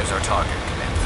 There's our target, Commander.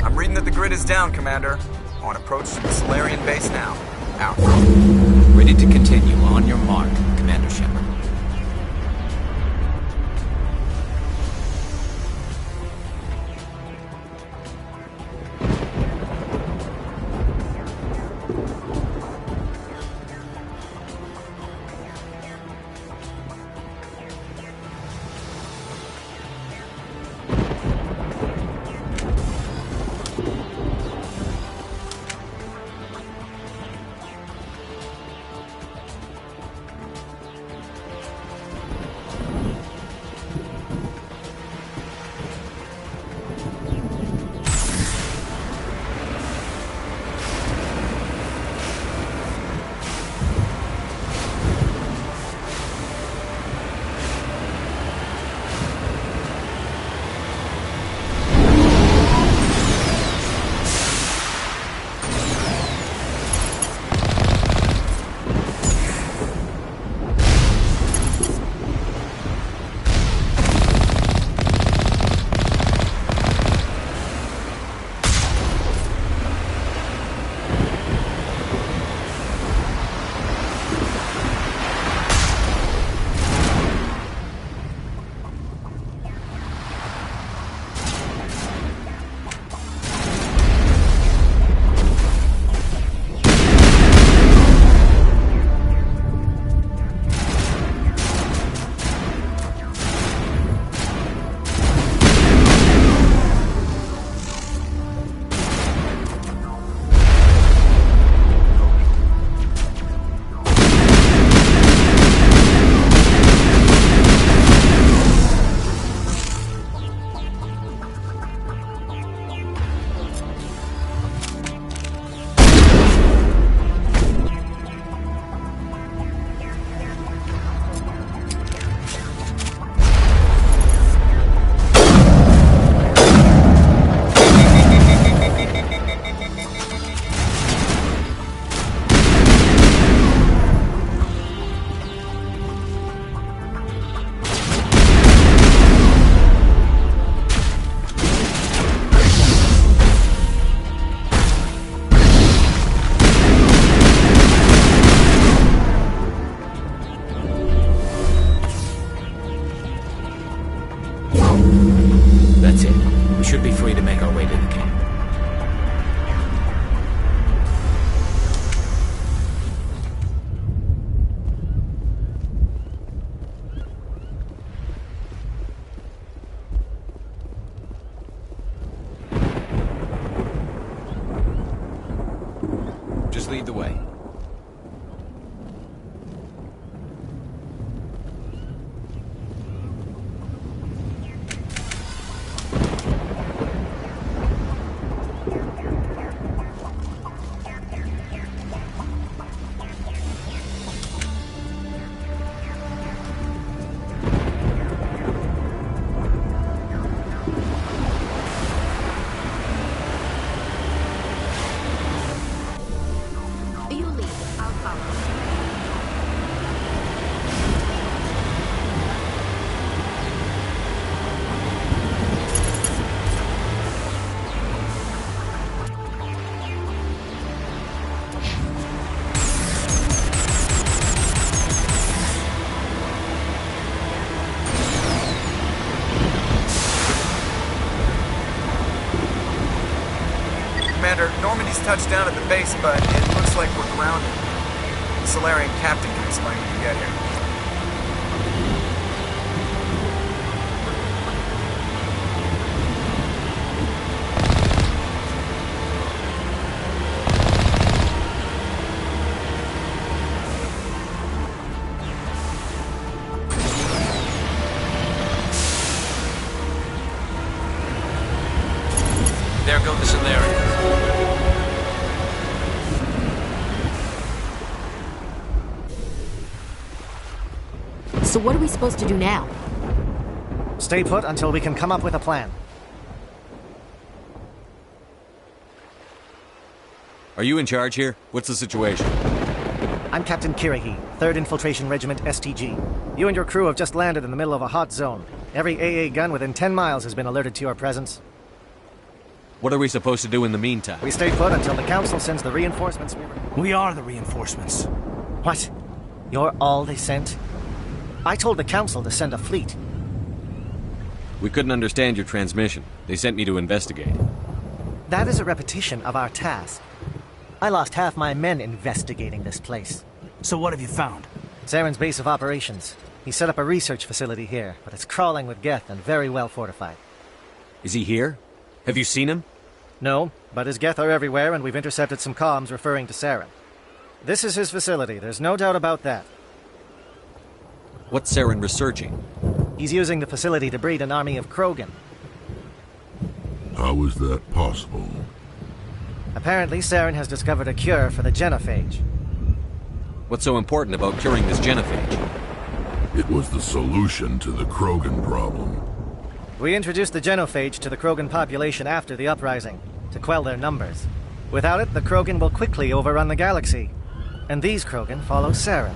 I'm reading that the grid is down, Commander. On approach to the Solarian base now. Out. Ready to continue. On your mark, Commander Shepard. That's it. We should be free to make our way to the camp. Just lead the way. You lead. I'll follow. Commander, Normandy's touched down at the base, but it looks like we're grounded. The Solarian captain can explain when you get here. There go the Solarians. So what are we supposed to do now? Stay put until we can come up with a plan. Are you in charge here? What's the situation? I'm Captain Kirrahe, 3rd Infiltration Regiment STG. You and your crew have just landed in the middle of a hot zone. Every AA gun within 10 miles has been alerted to your presence. What are we supposed to do in the meantime? We stay put until the Council sends the reinforcements We are the reinforcements. What? You're all they sent? I told the Council to send a fleet. We couldn't understand your transmission. They sent me to investigate. That is a repetition of our task. I lost half my men investigating this place. So what have you found? Saren's base of operations. He set up a research facility here, but it's crawling with Geth and very well fortified. Is he here? Have you seen him? No, but his Geth are everywhere, and we've intercepted some comms referring to Saren. This is his facility, there's no doubt about that. What's Saren researching? He's using the facility to breed an army of Krogan. How is that possible? Apparently, Saren has discovered a cure for the genophage. What's so important about curing this genophage? It was the solution to the Krogan problem. We introduced the genophage to the Krogan population after the uprising, to quell their numbers. Without it, the Krogan will quickly overrun the galaxy. And these Krogan follow Saren.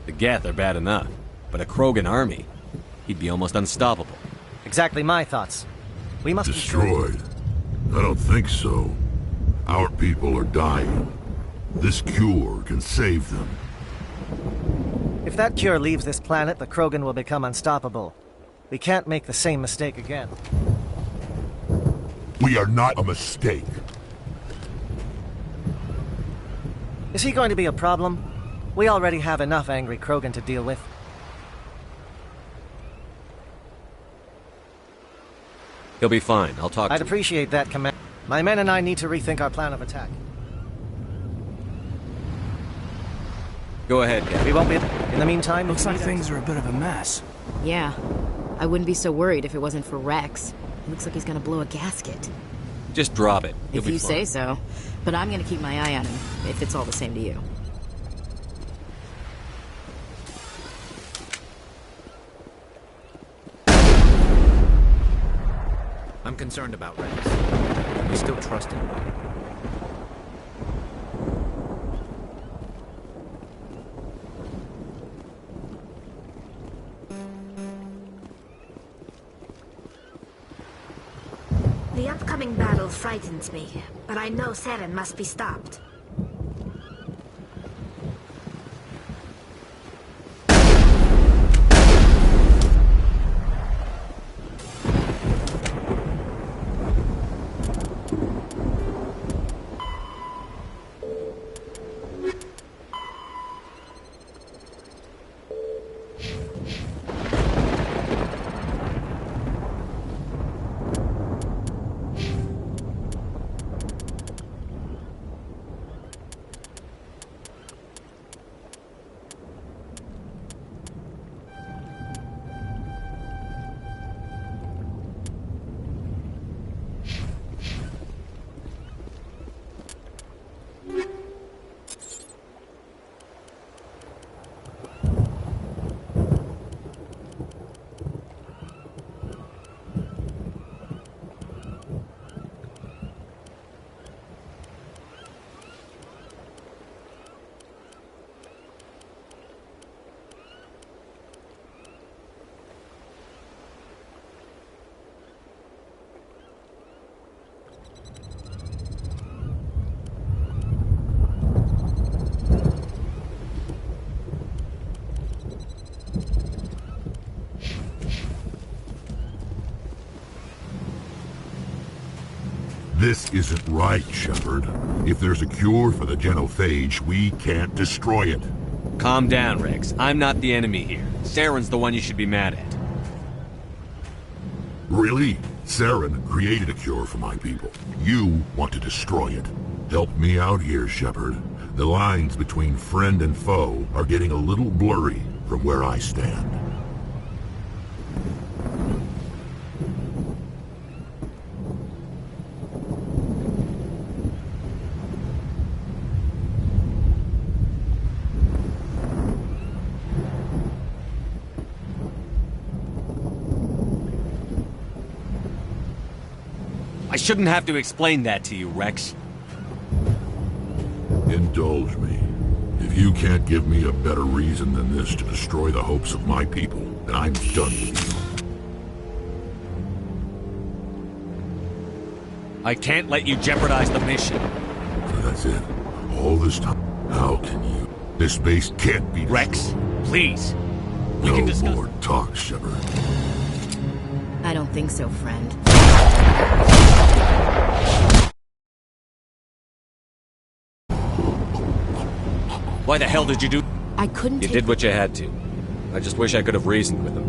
The Geth are bad enough, but a Krogan army? He'd be almost unstoppable. Exactly my thoughts. We must Destroyed? I don't think so. Our people are dying. This cure can save them. If that cure leaves this planet, the Krogan will become unstoppable. We can't make the same mistake again. We are not a mistake. Is he going to be a problem? We already have enough angry Krogan to deal with. He'll be fine. I'll talk I'd to him. appreciate that, Command. My men and I need to rethink our plan of attack. Go ahead, Geth. We won't be... In the meantime... Looks like things are a bit of a mess. Yeah. I wouldn't be so worried if it wasn't for Rex. Looks like he's gonna blow a gasket. Just drop it. You'll If be you fine. say so. But I'm gonna keep my eye on him, if it's all the same to you. I'm concerned about Rex. We still trust him. The upcoming battle frightens me, but I know Saren must be stopped. This isn't right, Shepard. If there's a cure for the genophage, we can't destroy it. Calm down, Rex. I'm not the enemy here. Saren's the one you should be mad at. Really? Saren created a cure for my people. You want to destroy it. Help me out here, Shepard. The lines between friend and foe are getting a little blurry from where I stand. I shouldn't have to explain that to you, Rex. Indulge me. If you can't give me a better reason than this to destroy the hopes of my people, then I'm done with you. I can't let you jeopardize the mission. So that's it. All this time. How can you? This base can't be destroyed. Rex, please. We No can discuss. more talk, Shepard. I don't think so, friend. Why the hell did you do? I couldn't You take did what you had to. I just wish I could have reasoned with him.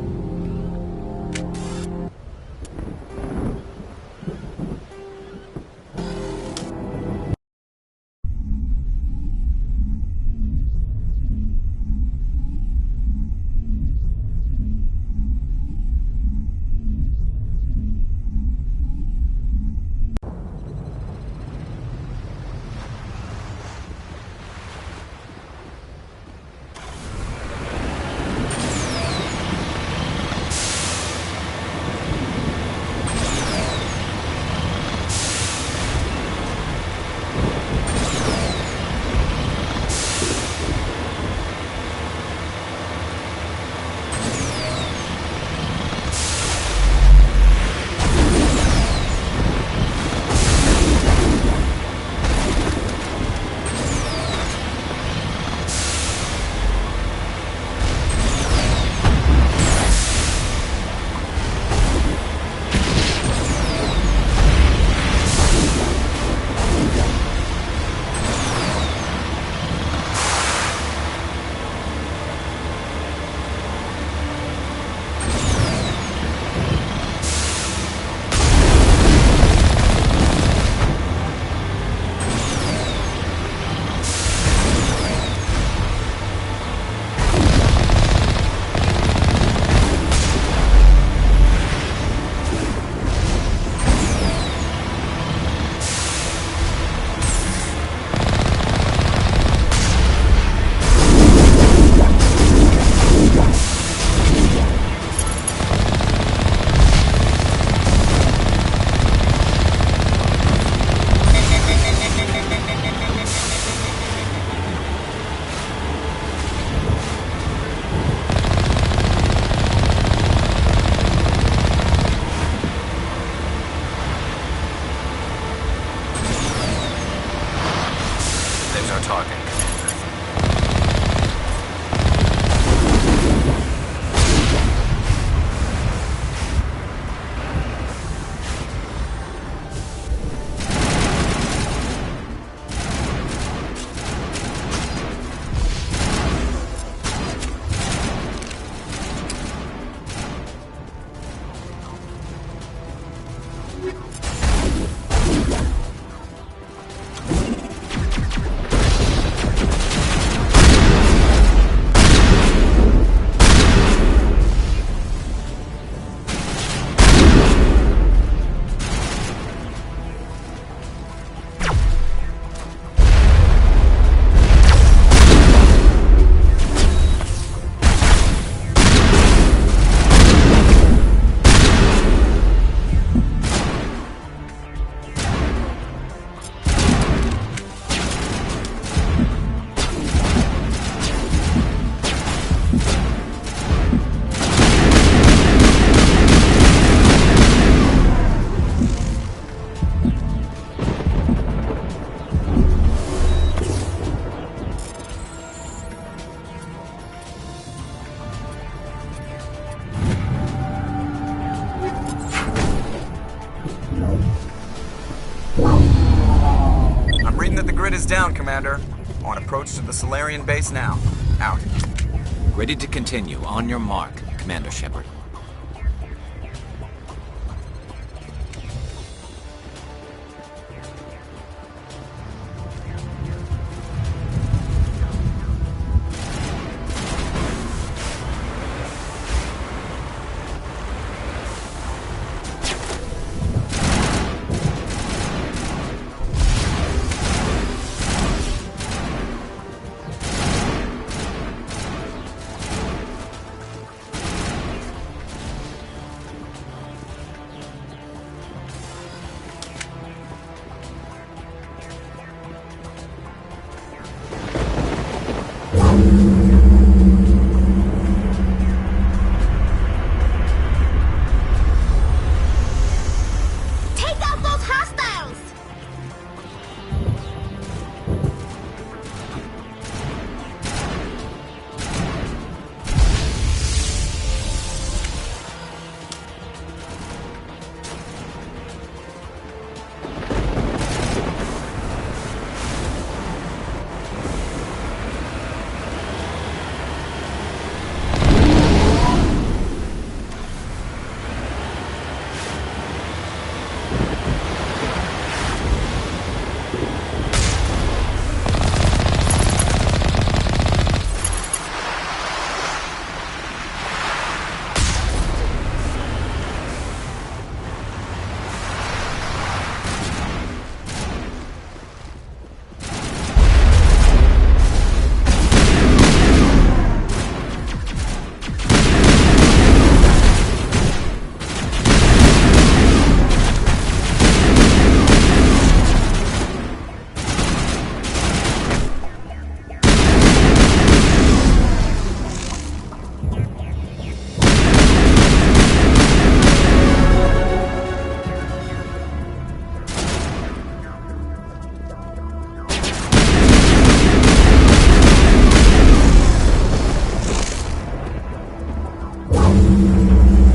There's no talking. grid is down, Commander. On approach to the Solarian base now. Out. Ready to continue. On your mark, Commander Shepard. Take out those hostiles!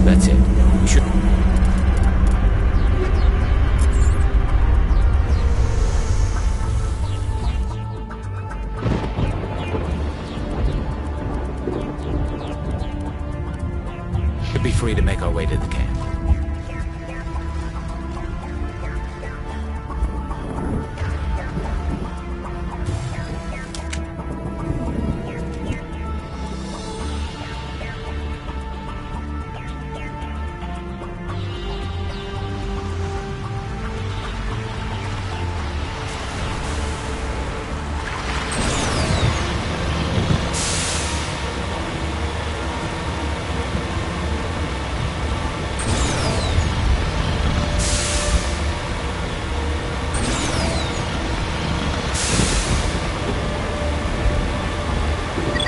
That's it. We should... Should be free to make our way to the camp.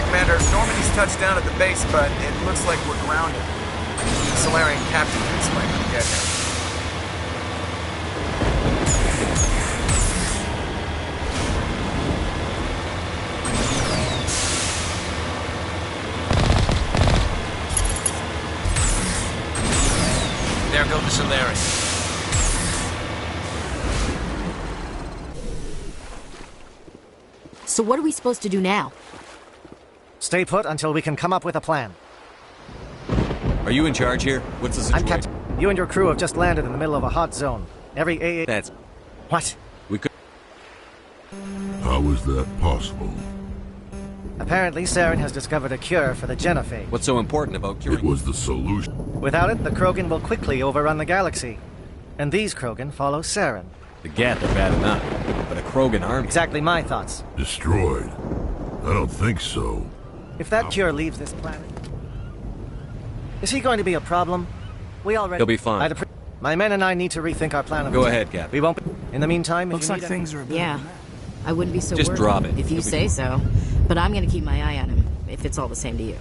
Commander, Normandy's touched down at the base, but it looks like we're grounded. The Solarian captain can explain when we get here. There go the Solarians. So what are we supposed to do now? Stay put until we can come up with a plan. Are you in charge here? What's the situation? I'm Captain. You and your crew have just landed in the middle of a hot zone. Every AA... That's... What? We could... How is that possible? Apparently, Saren has discovered a cure for the genophage. What's so important about curing... It was the solution. Without it, the Krogan will quickly overrun the galaxy. And these Krogan follow Saren. The Geth are bad enough, but a Krogan army... Exactly my thoughts. Destroyed? I don't think so. If that cure leaves this planet... Is he going to be a problem? We already... He'll be fine. My men and I need to rethink our plan of Go attack. ahead, Cap. We won't... In the meantime, if Looks you like need things are a bit Yeah. of a mess. I wouldn't be so Just worried drop it. if you It'll be say so. But I'm gonna keep my eye on him, if it's all the same to you.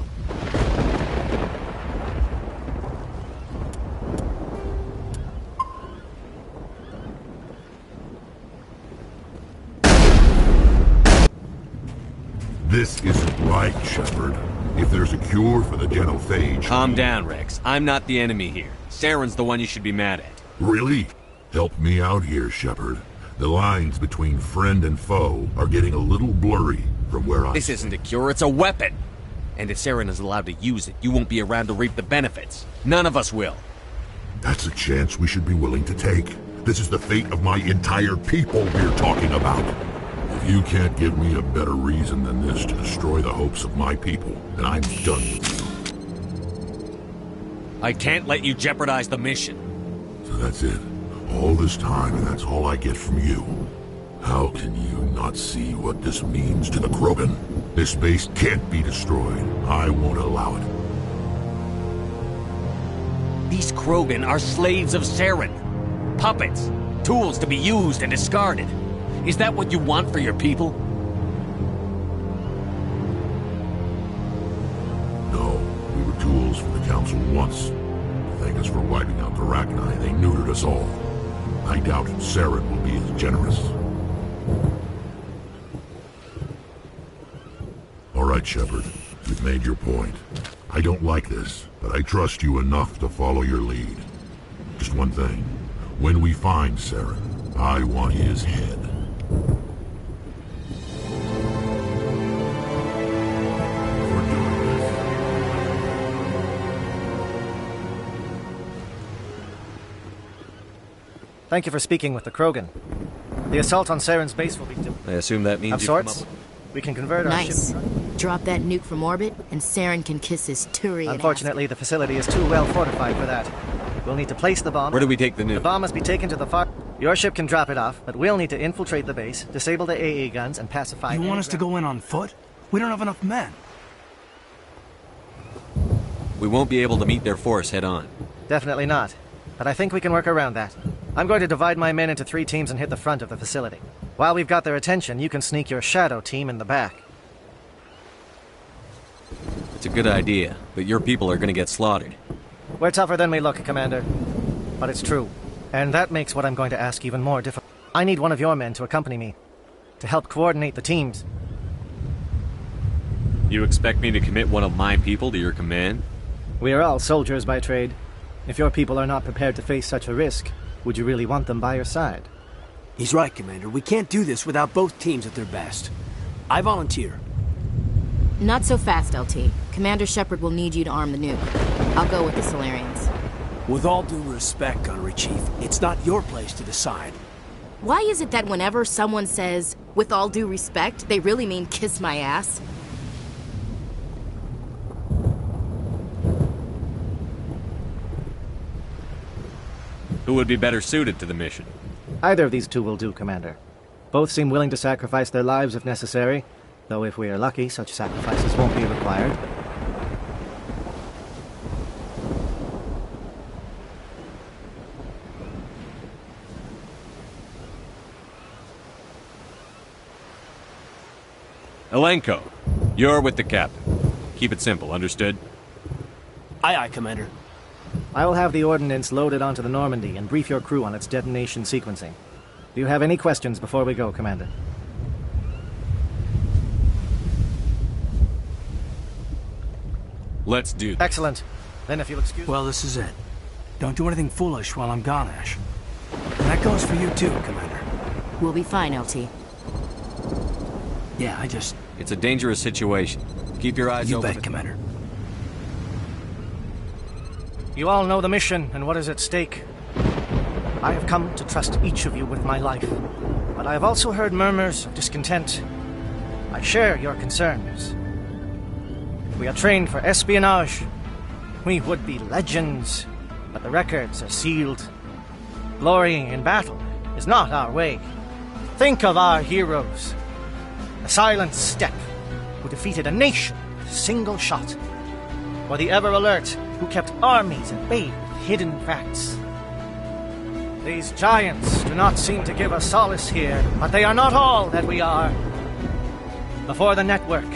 This isn't right, Shepard. If there's a cure for the genophage... Calm down, Rex. I'm not the enemy here. Saren's the one you should be mad at. Really? Help me out here, Shepard. The lines between friend and foe are getting a little blurry from where I This sit. isn't a cure, it's a weapon. And if Saren is allowed to use it, you won't be around to reap the benefits. None of us will. That's a chance we should be willing to take. This is the fate of my entire people we're talking about. If you can't give me a better reason than this to destroy the hopes of my people, then I'm done with you. I can't let you jeopardize the mission. So that's it. All this time, and that's all I get from you. How can you not see what this means to the Krogan? This base can't be destroyed. I won't allow it. These Krogan are slaves of Saren. Puppets. Tools to be used and discarded. Is that what you want for your people? No, we were tools for the Council once. To thank us for wiping out the Rachni, they neutered us all. I doubt Saren will be as generous. All right, Shepard. You've made your point. I don't like this, but I trust you enough to follow your lead. Just one thing. When we find Saren, I want his head. For doing this. Thank you for speaking with the Krogan. The assault on Saren's base will be I assume that means of you've come sorts. up with... We can convert our Nice. ship. Drop that nuke from orbit, and Saren can kiss his Turian ass. Unfortunately, the facility is too well fortified for that. We'll need to place the bomb. Where do we take the The nuke? bomb must be taken to the far... Your ship can drop it off, but we'll need to infiltrate the base, disable the AA guns, and pacify... You any want us to ground- go in on foot? We don't have enough men. We won't be able to meet their force head on. Definitely not. But I think we can work around that. I'm going to divide my men into 3 teams and hit the front of the facility. While we've got their attention, you can sneak your shadow team in the back. It's a good idea, but your people are gonna get slaughtered. We're tougher than we look, Commander. But it's true. And that makes what I'm going to ask even more difficult. I need one of your men to accompany me, to help coordinate the teams. You expect me to commit one of my people to your command? We are all soldiers by trade. If your people are not prepared to face such a risk, would you really want them by your side? He's right, Commander. We can't do this without both teams at their best. I volunteer. Not so fast, LT. Commander Shepard will need you to arm the nuke. I'll go with the Solarians. With all due respect, Gunnery Chief, it's not your place to decide. Why is it that whenever someone says, with all due respect, they really mean kiss my ass? Who would be better suited to the mission? Either of these 2 will do, Commander. Both seem willing to sacrifice their lives if necessary, though if we are lucky, such sacrifices won't be required. Elenko, you're with the captain. Keep it simple, understood? Aye, aye, Commander. I will have the ordnance loaded onto the Normandy and brief your crew on its detonation sequencing. Do you have any questions before we go, Commander? Let's do this. Excellent. Then if you'll excuse me... Well, this is it. Don't do anything foolish while I'm gone, Ash. And that goes for you too, Commander. We'll be fine, LT. Yeah, I just... It's a dangerous situation. Keep your eyes You open. bet, Commander. You all know the mission and what is at stake. I have come to trust each of you with my life, but I have also heard murmurs of discontent. I share your concerns. We are trained for espionage. We would be legends, but the records are sealed. Glorying in battle is not our way. Think of our heroes. The Silent Step, who defeated a nation with a single shot. Or the Ever Alert, who kept armies at bay with hidden facts. These giants do not seem to give us solace here, but they are not all that we are. Before the network,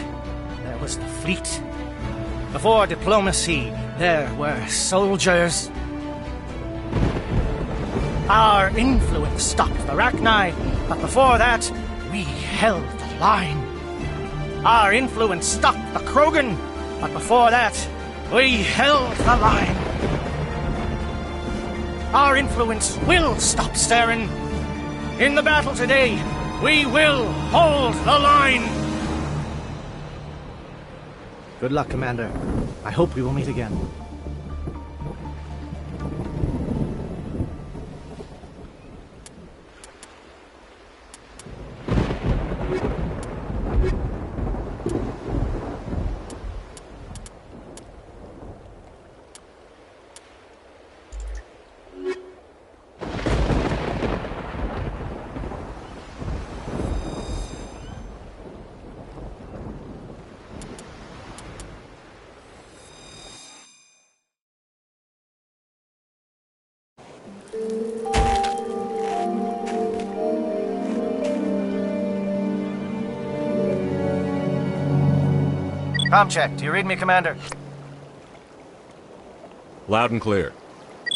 there was the fleet. Before diplomacy, there were soldiers. Our influence stopped the Rachni, but before that, we held the line. Our influence stopped the Krogan, but before that, we held the line. Our influence will stop Saren, In the battle today, we will hold the line! Good luck, Commander. I hope we will meet again. Comm check. Do you read me, Commander? Loud and clear.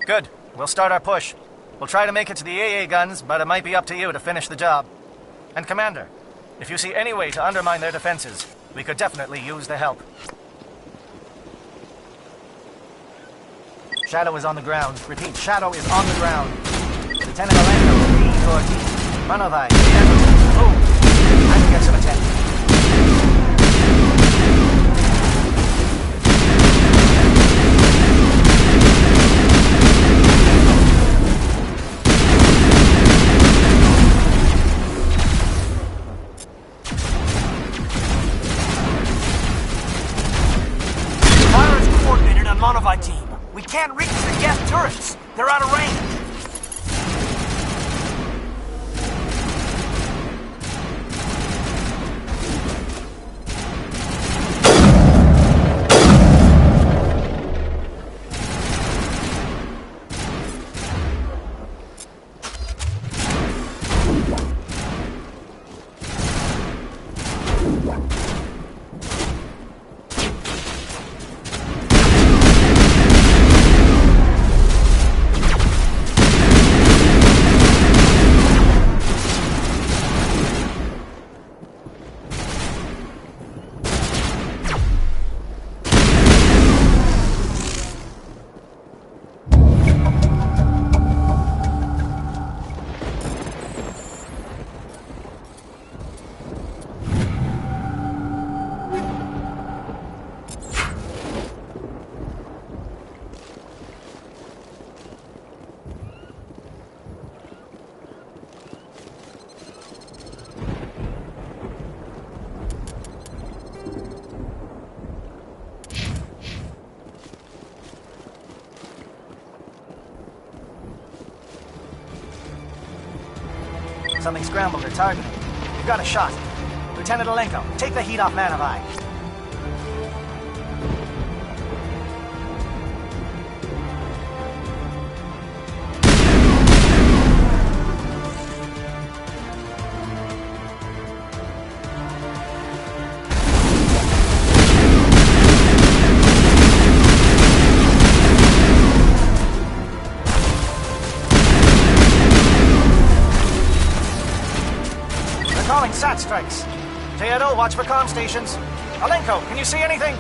Good. We'll start our push. We'll try to make it to the AA guns, but it might be up to you to finish the job. And Commander, if you see any way to undermine their defenses, we could definitely use the help. Shadow is on the ground. Repeat, Shadow is on the ground. Lieutenant Alenko, lead towards east. Manovai, move! I can get some attention. Monovai team. We can't reach the gas turrets. They're out of range. Something scrambled their targeting. We've got a shot. Lieutenant Alenko, take the heat off Manovai. Calling SAT strikes. Teodo, watch for comm stations. Alenko, can you see anything?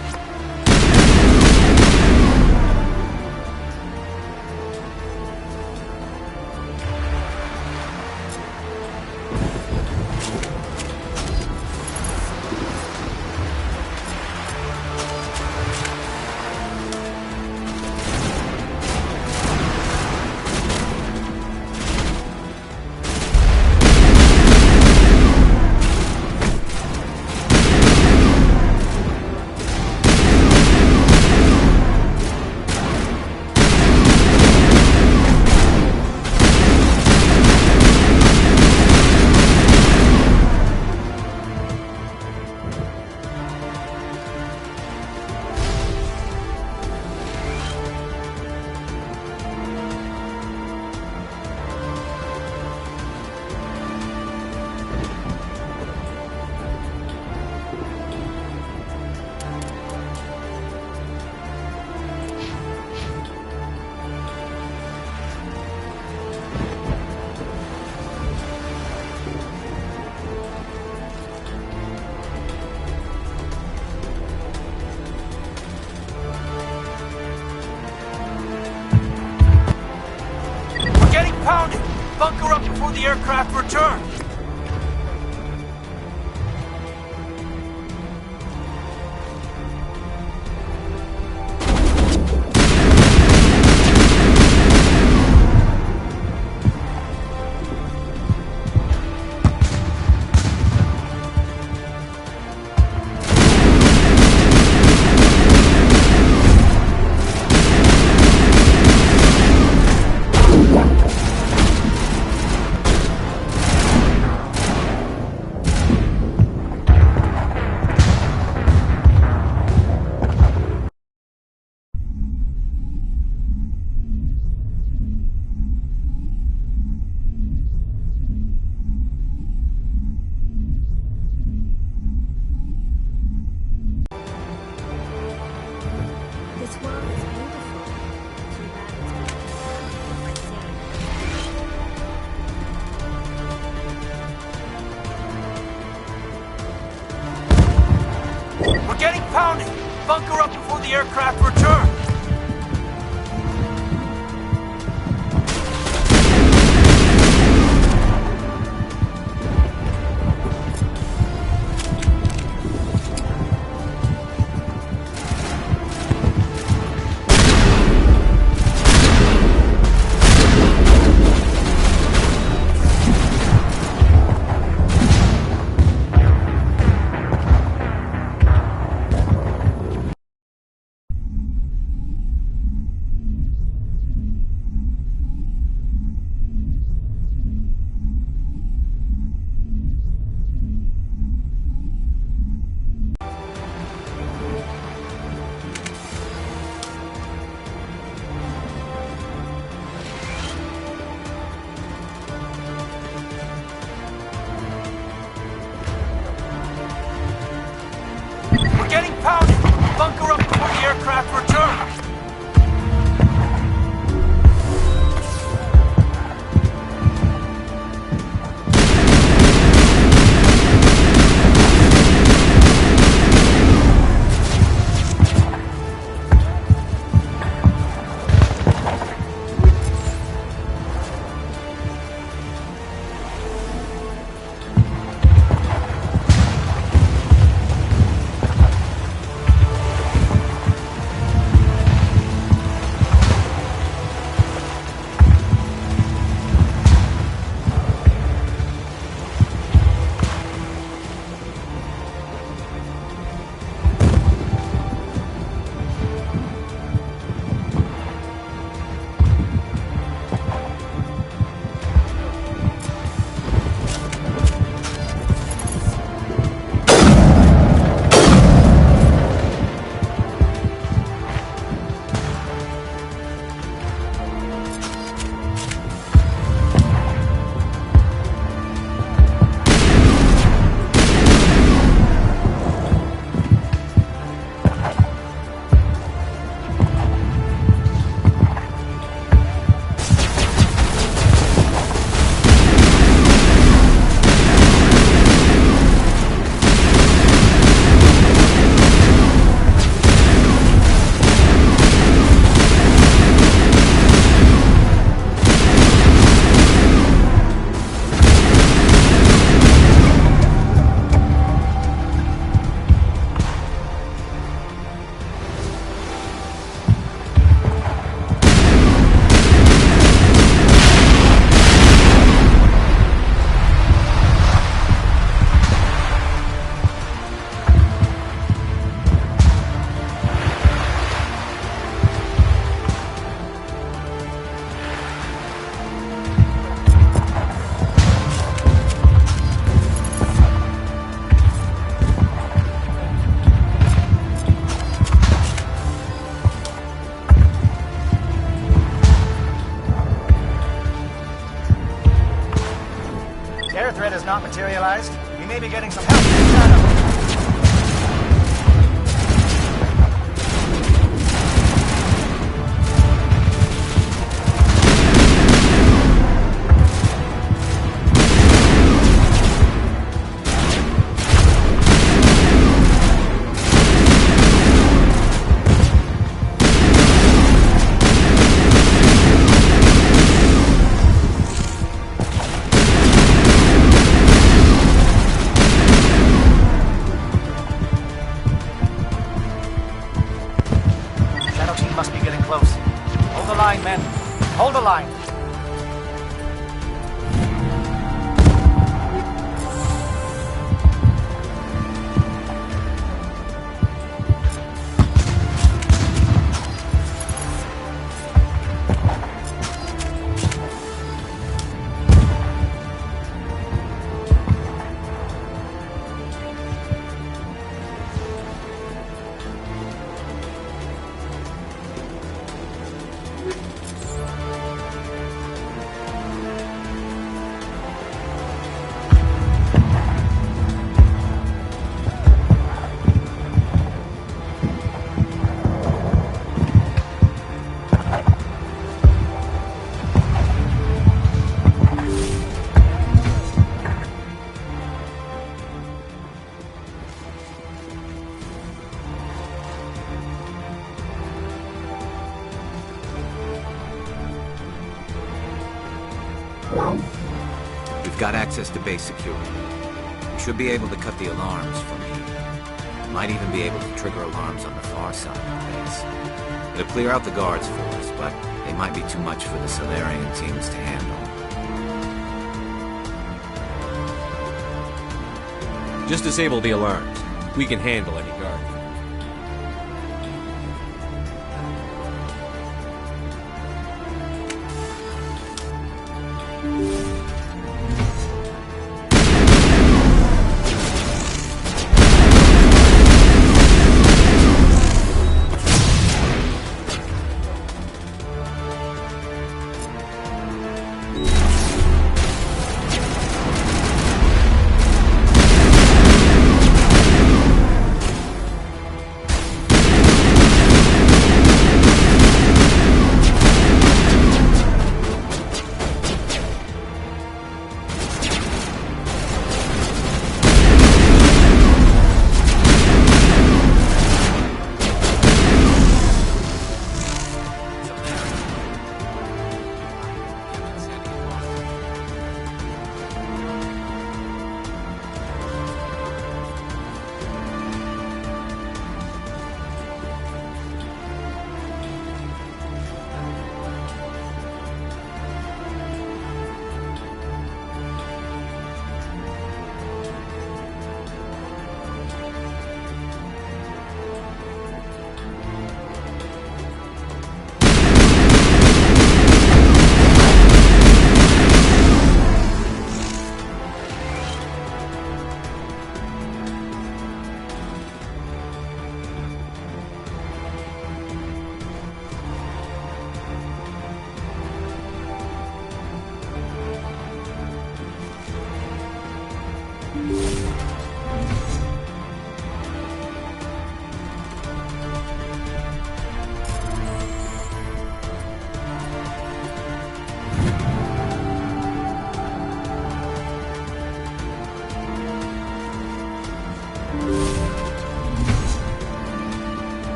aircraft return. This world is beautiful. Too bad it's been like Sarah. We're getting pounded. Bunker up before the aircraft return. We're getting pounded. Bunker up before the aircraft return. Air threat has not materialized. We may be getting some help from the shadow. got access to base security. You should be able to cut the alarms from here. Might even be able to trigger alarms on the far side of the base. It'll clear out the guards for us, but they might be too much for the Solarian teams to handle. Just disable the alarms. We can handle any guard.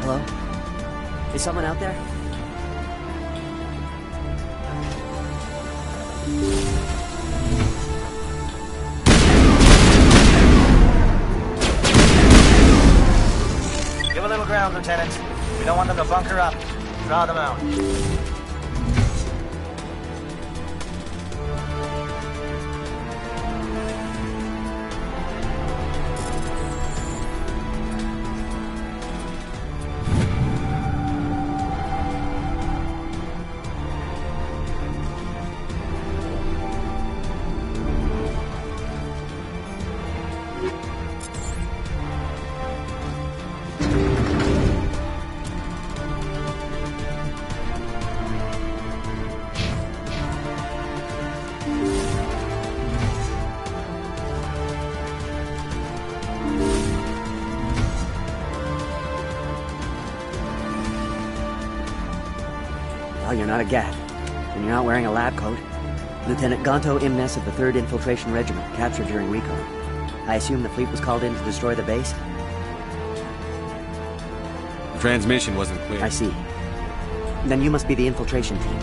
Hello? Is someone out there? Give a little ground, Lieutenant. We don't want them to bunker up. Draw them out. Well, you're not a Gat, and you're not wearing a lab coat. Lieutenant Gonto Imnes of the 3rd Infiltration Regiment, captured during recon. I assume the fleet was called in to destroy the base? The transmission wasn't clear. I see. Then you must be the infiltration team.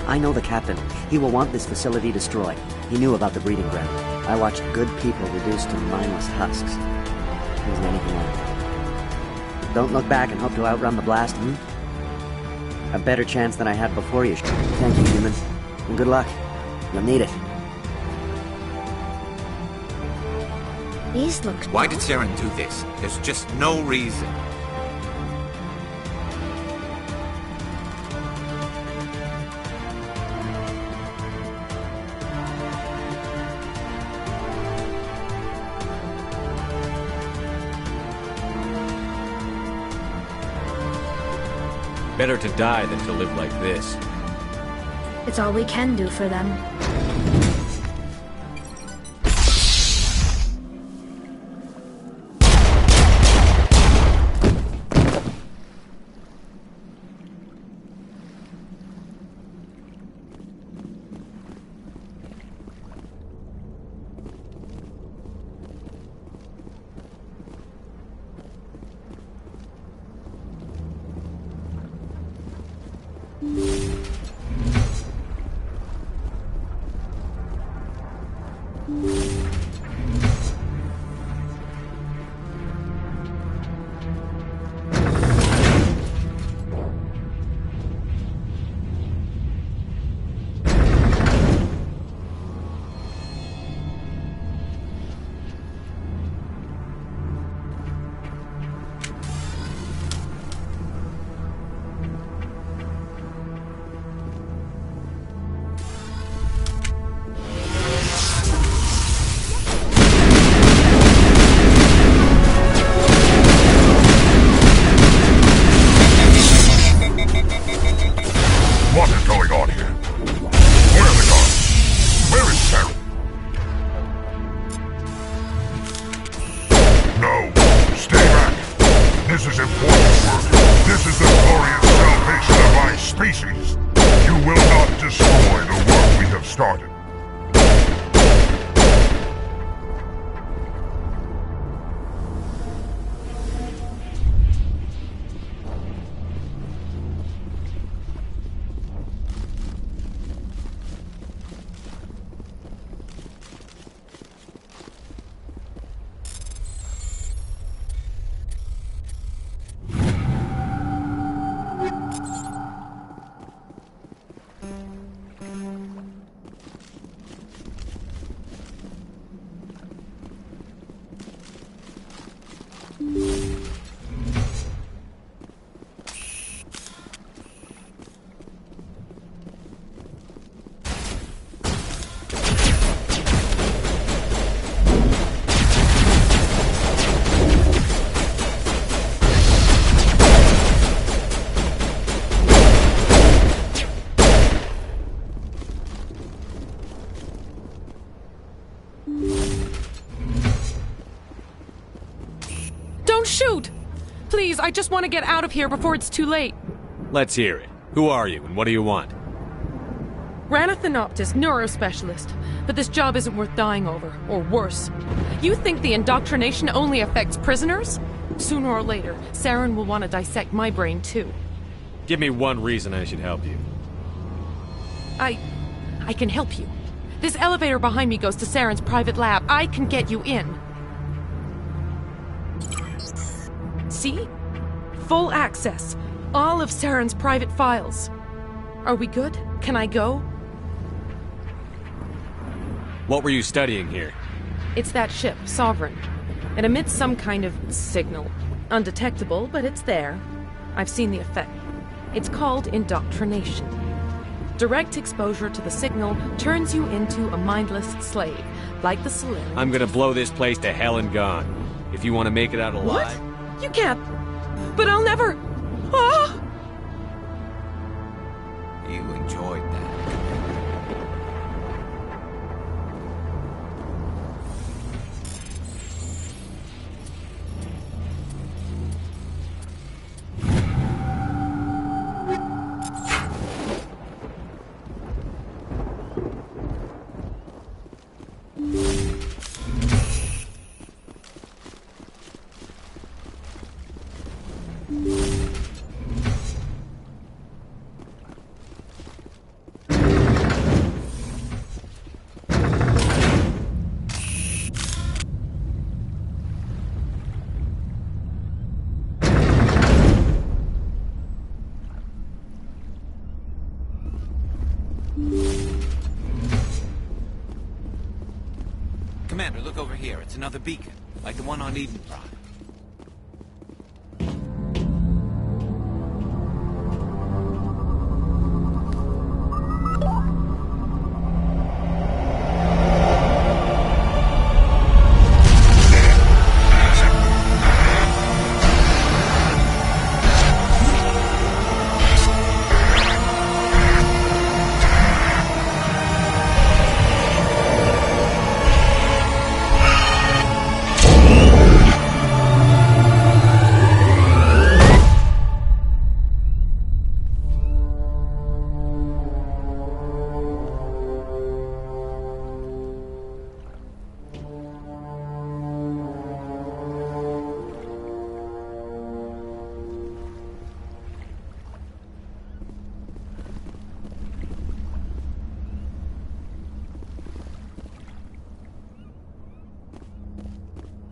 I know the captain. He will want this facility destroyed. He knew about the breeding ground. I watched good people reduced to mindless husks. There isn't anything like it. Don't look back and hope to outrun the blast, A better chance than I had before you. Thank you, human. And good luck. You'll need it. These look... Why did Saren do this? There's just no reason. Better to die than to live like this. It's all we can do for them. This is important work. This is the glorious salvation of my species. You will not destroy the work we have started. Don't shoot! Please, I just want to get out of here before it's too late. Let's hear it. Who are you, and what do you want? Ranathanoptis, neurospecialist. But this job isn't worth dying over, or worse. You think the indoctrination only affects prisoners? Sooner or later, Saren will want to dissect my brain too. Give me one reason I should help you. I can help you. This elevator behind me goes to Saren's private lab. I can get you in. See? Full access. All of Saren's private files. Are we good? Can I go? What were you studying here? It's that ship, Sovereign. It emits some kind of signal. Undetectable, but it's there. I've seen the effect. It's called indoctrination. Direct exposure to the signal turns you into a mindless slave, like the Solarians. I'm gonna blow this place to hell and gone. If you want to make it out alive... What? You can't... But I'll never... Ah! You enjoyed that. Commander, look over here. It's another beacon, like the one on Edenbrod.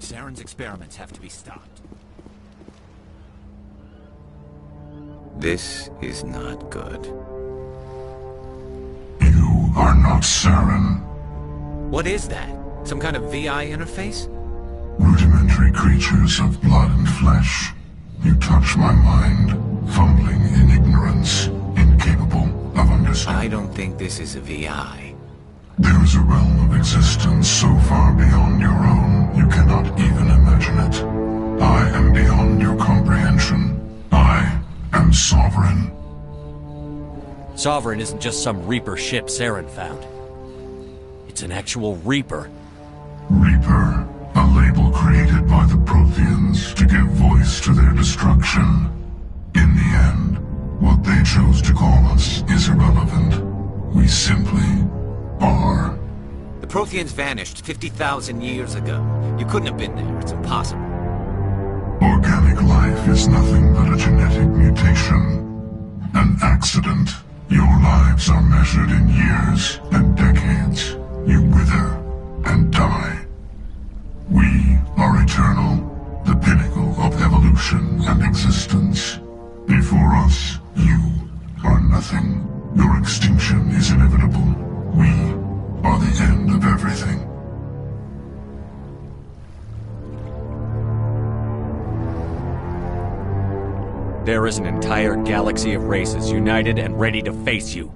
Saren's experiments have to be stopped. This is not good. You are not Saren. What is that? Some kind of VI interface? Rudimentary creatures of blood and flesh. You touch my mind, fumbling in ignorance, incapable of understanding. I don't think this is a VI. There is a realm of existence so far beyond your own, you cannot even imagine it. I am beyond your comprehension. I am Sovereign. Sovereign isn't just some Reaper ship Saren found. It's an actual Reaper. Reaper, a label created by the Protheans to give voice to their destruction. In the end, what they chose to call us is irrelevant. We simply are. The Protheans vanished 50,000 years ago. You couldn't have been there. It's impossible. Organic life is nothing but a genetic mutation. An accident. Your lives are measured in years and decades. You wither and die. We are eternal, the pinnacle of evolution and existence. Before us, you are nothing. Your extinction is inevitable. We are the end of everything. There is an entire galaxy of races united and ready to face you.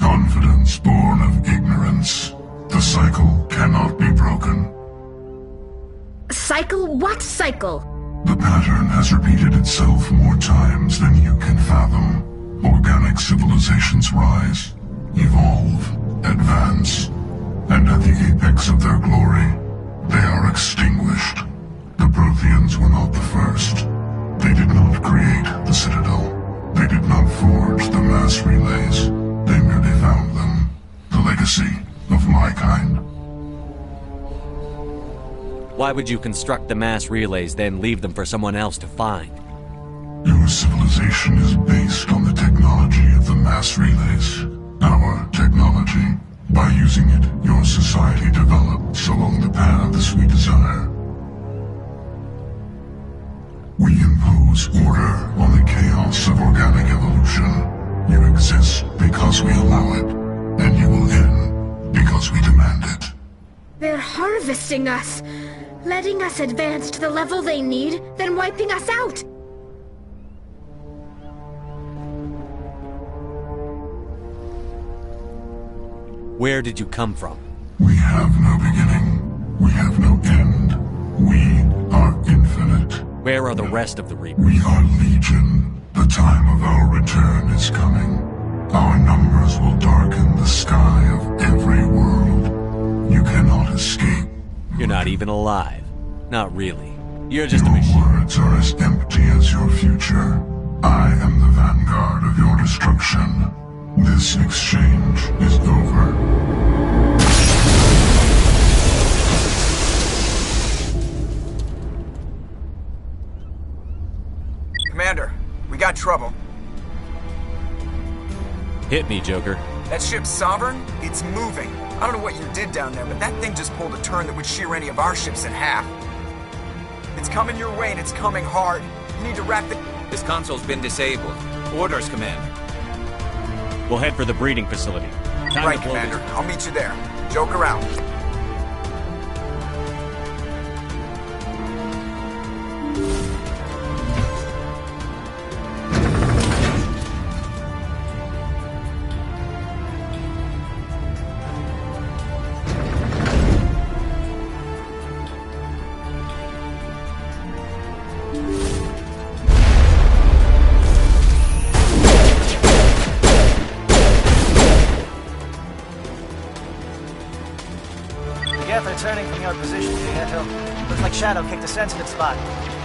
Confidence born of ignorance. The cycle cannot be broken. Cycle? What cycle? The pattern has repeated itself more times than you can fathom. Organic civilizations rise, evolve, advance, and at the apex of their glory, they are extinguished. The Protheans were not the first. They did not create the Citadel. They did not forge the mass relays. They merely found them. The legacy of my kind. Why would you construct the mass relays, then leave them for someone else to find? Your civilization is based on the technology of the mass relays. Our technology. By using it, your society develops along the paths we desire. We impose order on the chaos of organic evolution. You exist because we allow it, and you will end because we demand it. They're harvesting us, letting us advance to the level they need, then wiping us out. Where did you come from? We have no beginning. We have no end. We are infinite. Where are the rest of the Reapers? We are Legion. The time of our return is coming. Our numbers will darken the sky of every world. You cannot escape. You're not even alive. Not really. You're just a machine. Your words are as empty as your future. I am the vanguard of your destruction. This exchange is over. Commander, we got trouble. Hit me, Joker. That ship Sovereign? It's moving. I don't know what you did down there, but that thing just pulled a turn that would shear any of our ships in half. It's coming your way and it's coming hard. You need to wrap the... This console's been disabled. Orders, Commander. We'll head for the breeding facility. Time Right, to blow Commander. this- I'll meet you there. Joker out. They're turning from your position, Pietro. Looks like Shadow kicked a sensitive spot.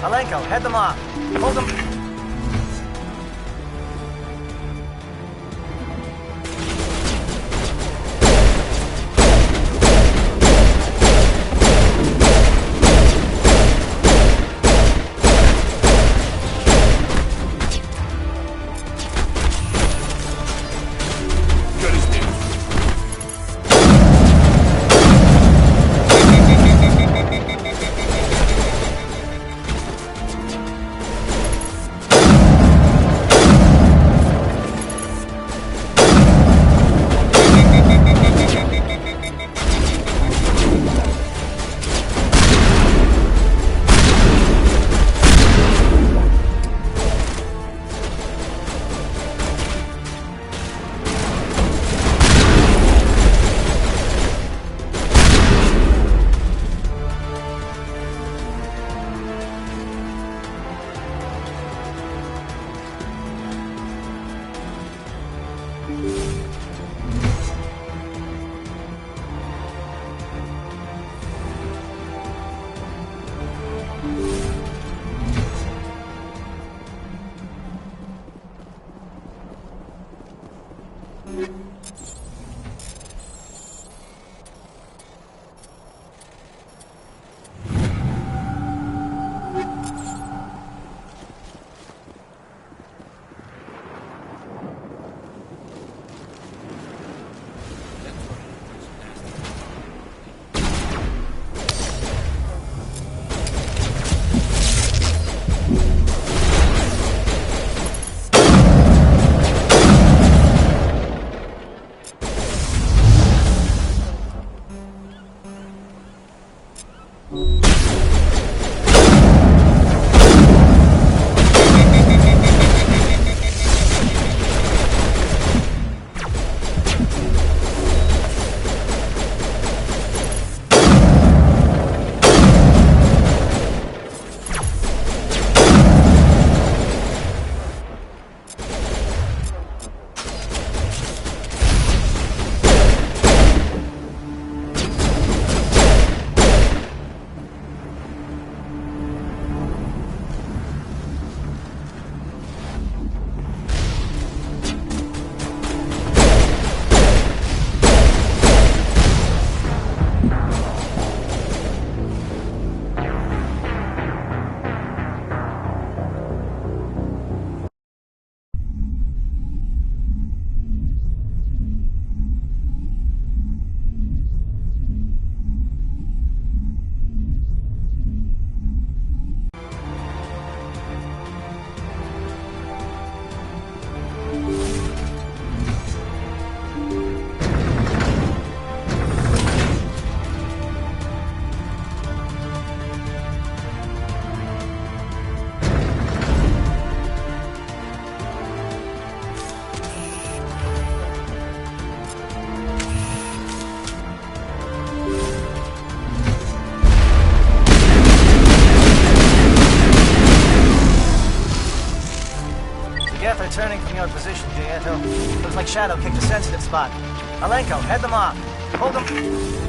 Alenko, head them off. Hold them. Turning from your position, Gieto. Looks like Shadow kicked a sensitive spot. Alenko, head them off. Hold them.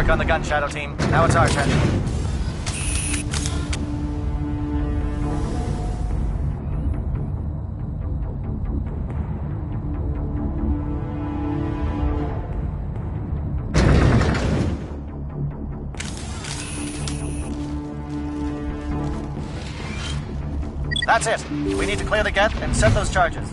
On the gun, Shadow Team. Now it's our turn. That's it. We need to clear the gate and set those charges.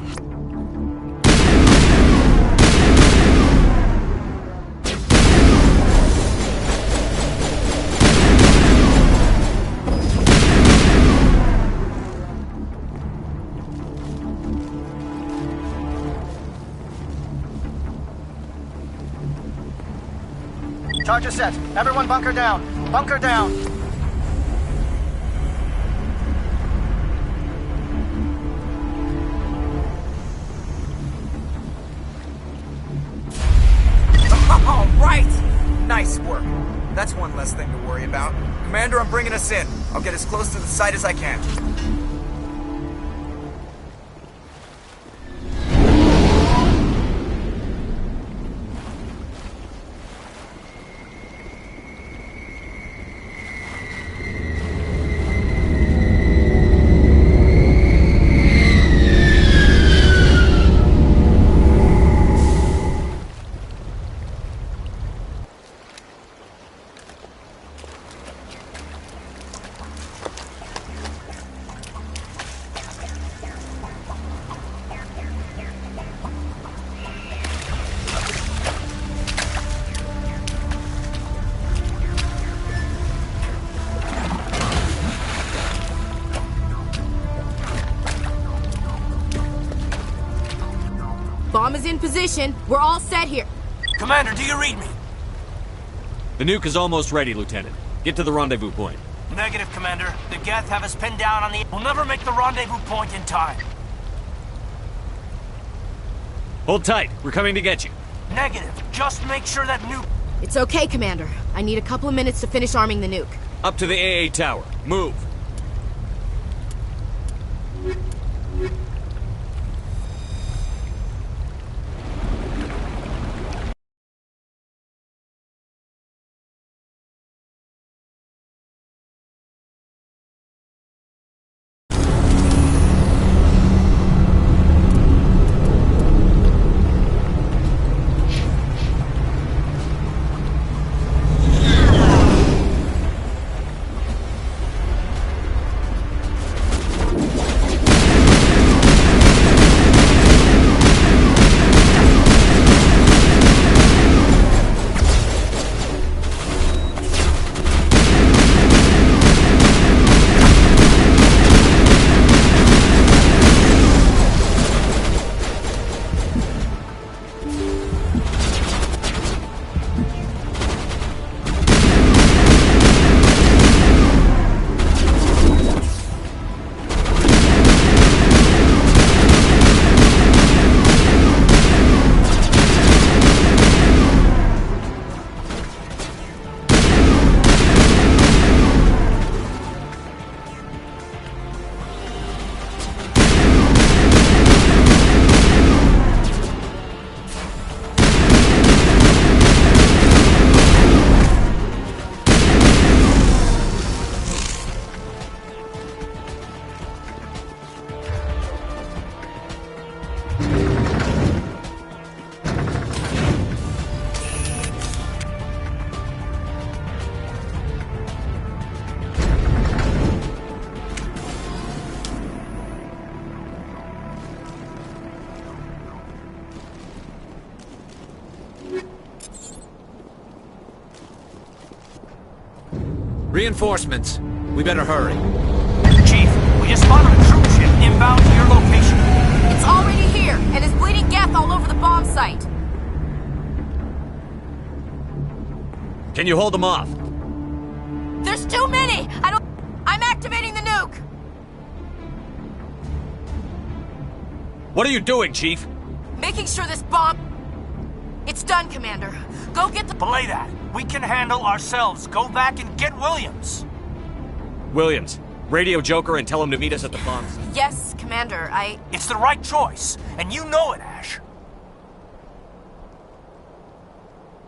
Charges set. Everyone bunker down. Bunker down. All right! Nice work. That's one less thing to worry about. Commander, I'm bringing us in. I'll get as close to the site as I can. Bomb is in position. We're all set here. Commander, do you read me? The nuke is almost ready, Lieutenant. Get to the rendezvous point. Negative, Commander. The Geth have us pinned down on the... We'll never make the rendezvous point in time. Hold tight. We're coming to get you. Negative. Just make sure that nuke... It's okay, Commander. I need a couple of minutes to finish arming the nuke. Up to the AA tower. Move. Reinforcements. We better hurry. Chief, we just spotted a troop ship inbound to your location. It's already here, and is bleeding Geth all over the bomb site. Can you hold them off? There's too many! I'm activating the nuke! What are you doing, Chief? Making sure this bomb... It's done, Commander. Go get the... Belay that. We can handle ourselves. Go back and get Williams. Williams, radio Joker and tell him to meet us at the bomb site. Yes, Commander, It's the right choice, and you know it, Ash.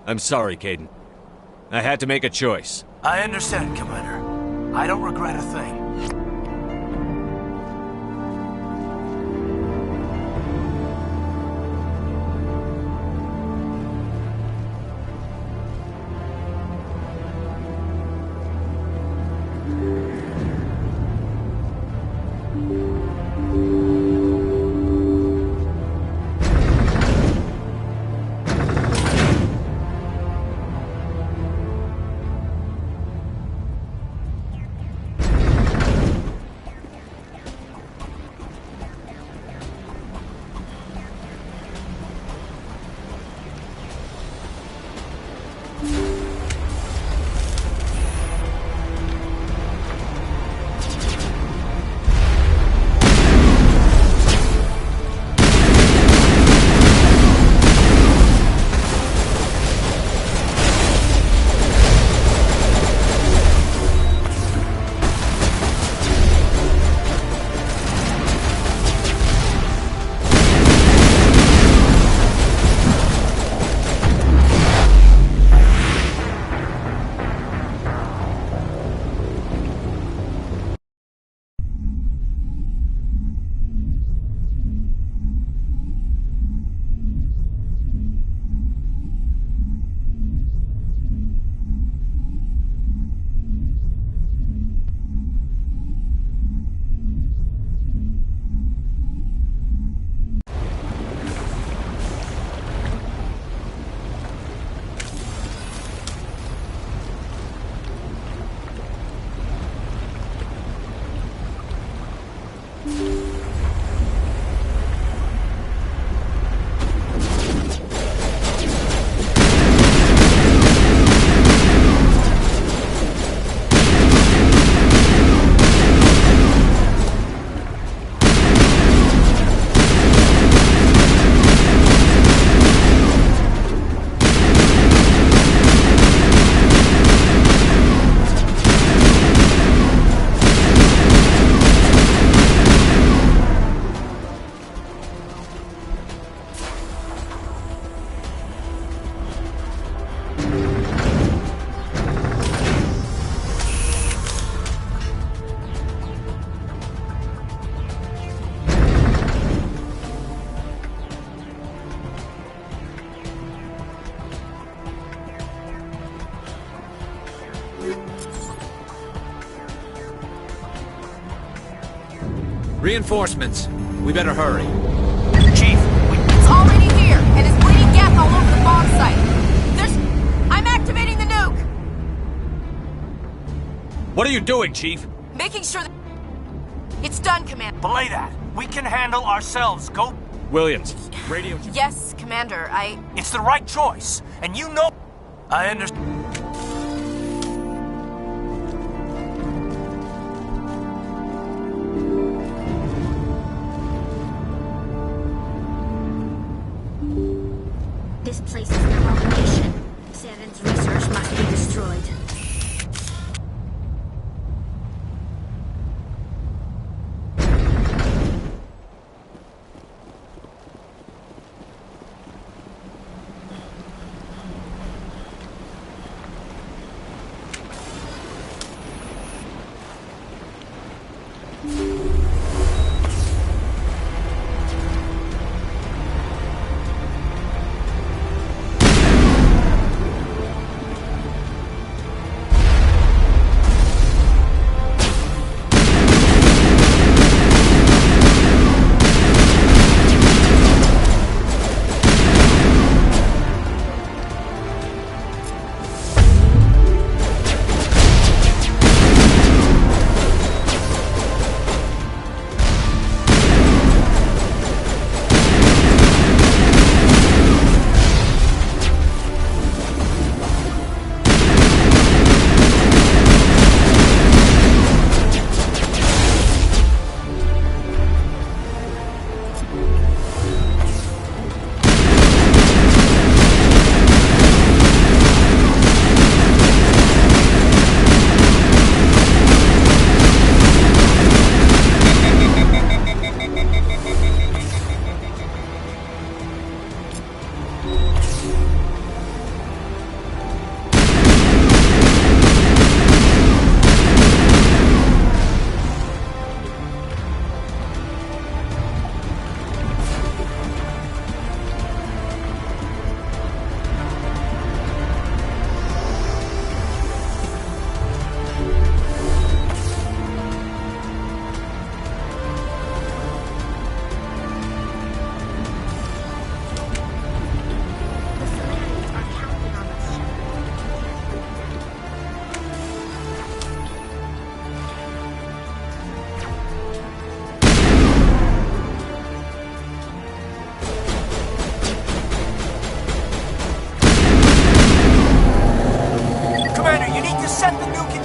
I'm sorry, Kaidan. I had to make a choice. I understand, Commander. I don't regret a thing. Reinforcements. We better hurry. Chief, It's already here, and is bleeding gas all over the bomb site. I'm activating the nuke! What are you doing, Chief? Making sure that... It's done, Commander. belay that. We can handle ourselves. Go. Williams, radio... Yes, Commander, It's the right choice, and you know... I understand. This place is now our mission. Saren's research must be destroyed.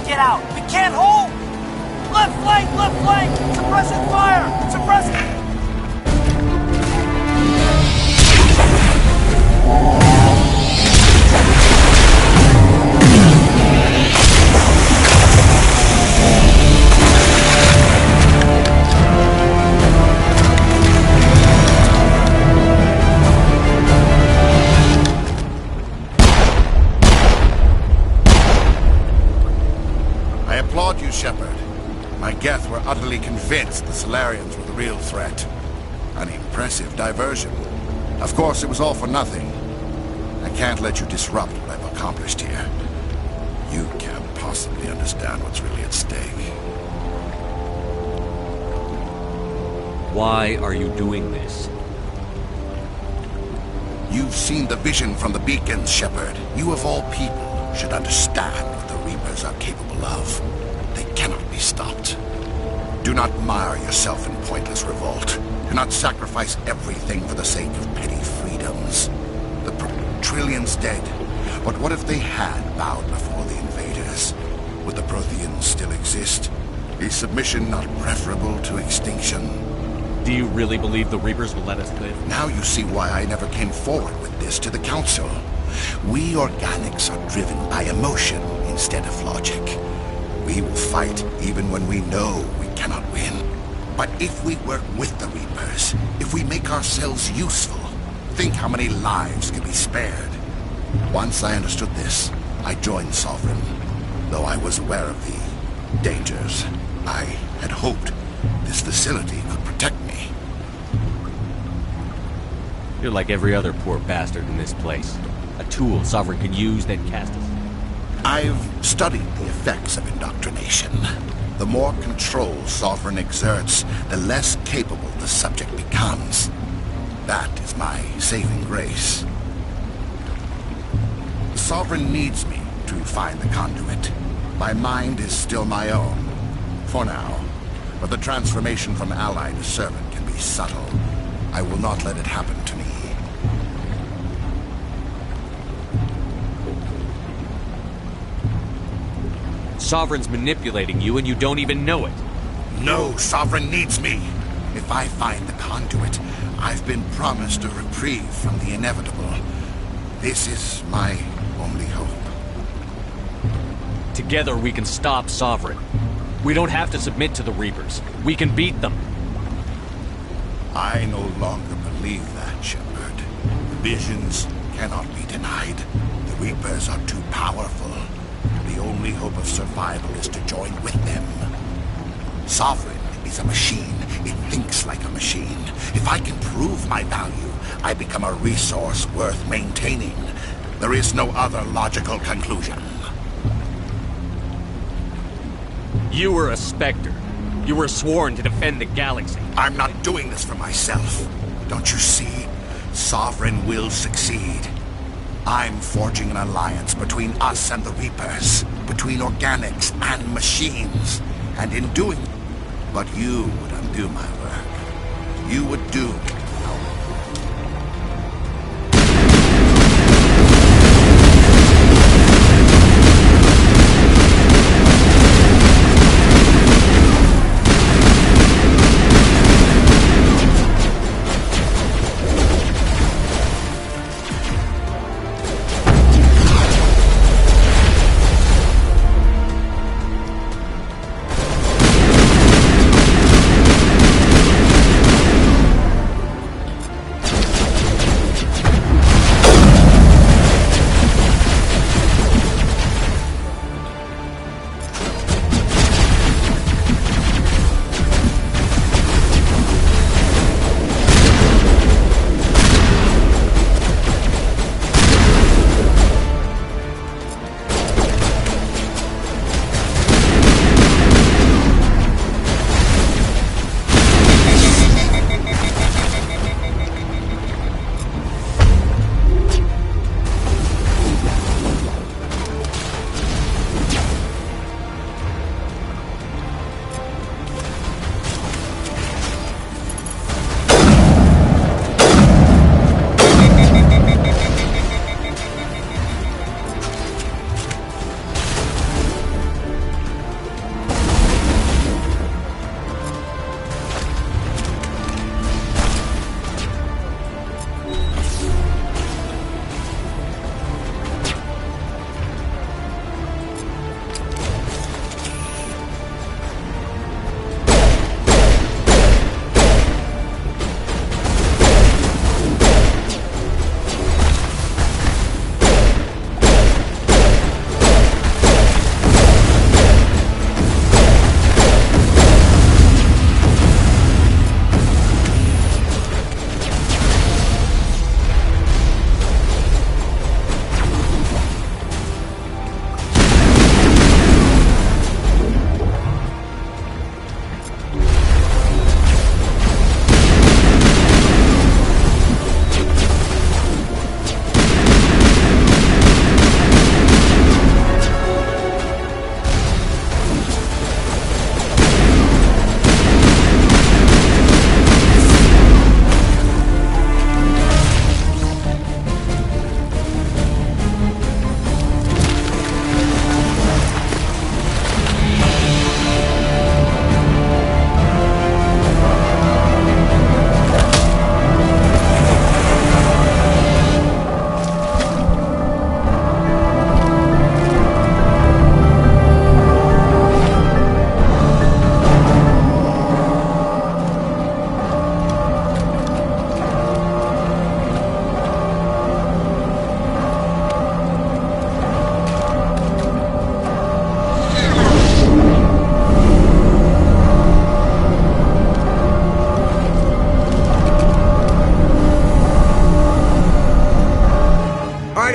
Get out! We can't hold! Left flank! Left flank! Suppressing fire! Suppressing... Shepard. My Geth were utterly convinced the Salarians were the real threat. An impressive diversion. Of course, it was all for nothing. I can't let you disrupt what I've accomplished here. You can't possibly understand what's really at stake. Why are you doing this? You've seen the vision from the beacons, Shepard. You of all people should understand what the Reapers are capable of. They cannot be stopped. Do not mire yourself in pointless revolt. Do not sacrifice everything for the sake of petty freedoms. The Trillions dead. But what if they had bowed before the invaders? Would the Protheans still exist? Is submission not preferable to extinction? Do you really believe the Reapers will let us live? Now you see why I never came forward with this to the Council. We organics are driven by emotion instead of logic. We will fight even when we know we cannot win. But if we work with the Reapers, if we make ourselves useful, think how many lives can be spared. Once I understood this, I joined Sovereign. Though I was aware of the dangers, I had hoped this facility could protect me. You're like every other poor bastard in this place. A tool Sovereign can use, then cast us. I've studied the effects of indoctrination. The The more control Sovereign exerts, the less capable the subject becomes. That is my saving grace. The Sovereign needs me to find the conduit. My mind is still my own, for now. But the transformation from ally to servant can be subtle. I will not let it happen to me. Sovereign's manipulating you and you don't even know it. No, Sovereign needs me. If I find the conduit, I've been promised a reprieve from the inevitable. This is my only hope. Together we can stop Sovereign. We don't have to submit to the Reapers. We can beat them. I no longer believe that, Shepard. Visions cannot be denied. The Reapers are too powerful. The only hope of survival is to join with them. Sovereign is a machine. It thinks like a machine. If I can prove my value, I become a resource worth maintaining. There is no other logical conclusion. You were a Spectre. You were sworn to defend the galaxy. I'm not doing this for myself. Don't you see? Sovereign will succeed. I'm forging an alliance between us and the Reapers, between organics and machines. And in doing, but you would undo my work. You would do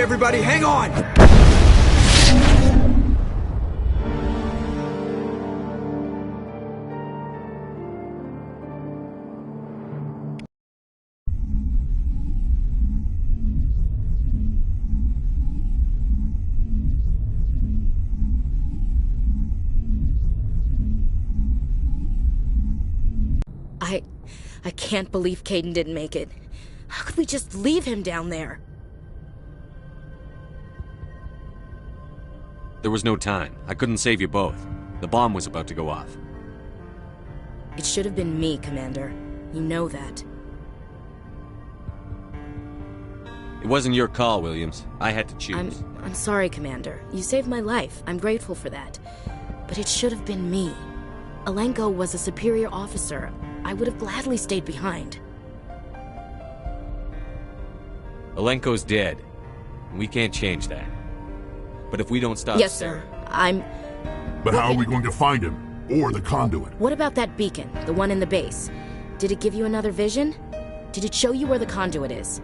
everybody, hang on! I can't believe Kaidan didn't make it. How could we just leave him down there? There was no time. I couldn't save you both. The bomb was about to go off. It should have been me, Commander. You know that. It wasn't your call, Williams. I had to choose. I'm sorry, Commander. You saved my life. I'm grateful for that. But it should have been me. Alenko was a superior officer. I would have gladly stayed behind. Alenko's dead. We can't change that. But if we don't stop Yes, sir. But how are we going to find him? Or the conduit? What about that beacon, the one in the base? Did it give you another vision? Did it show you where the conduit is?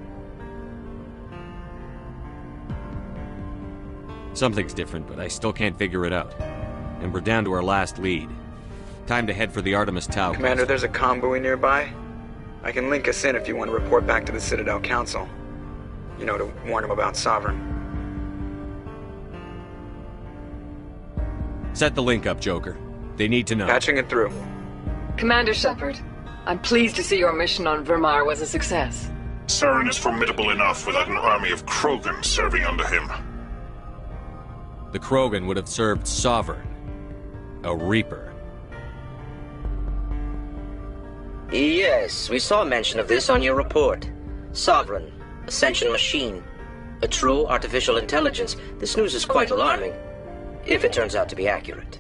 Something's different, but I still can't figure it out. And we're down to our last lead. Time to head for the Artemis Tau. Commander, there's a comm buoy nearby. I can link us in if you want to report back to the Citadel Council. You know, to warn them about Sovereign. Set the link up, Joker. They need to know. Patching it through. Commander Shepard, I'm pleased to see your mission on Vermar was a success. Saren is formidable enough without an army of Krogan serving under him. The Krogan would have served Sovereign. A Reaper. Yes, we saw mention of this on your report. Sovereign, Ascension machine, a true artificial intelligence. This news is quite alarming, if it turns out to be accurate.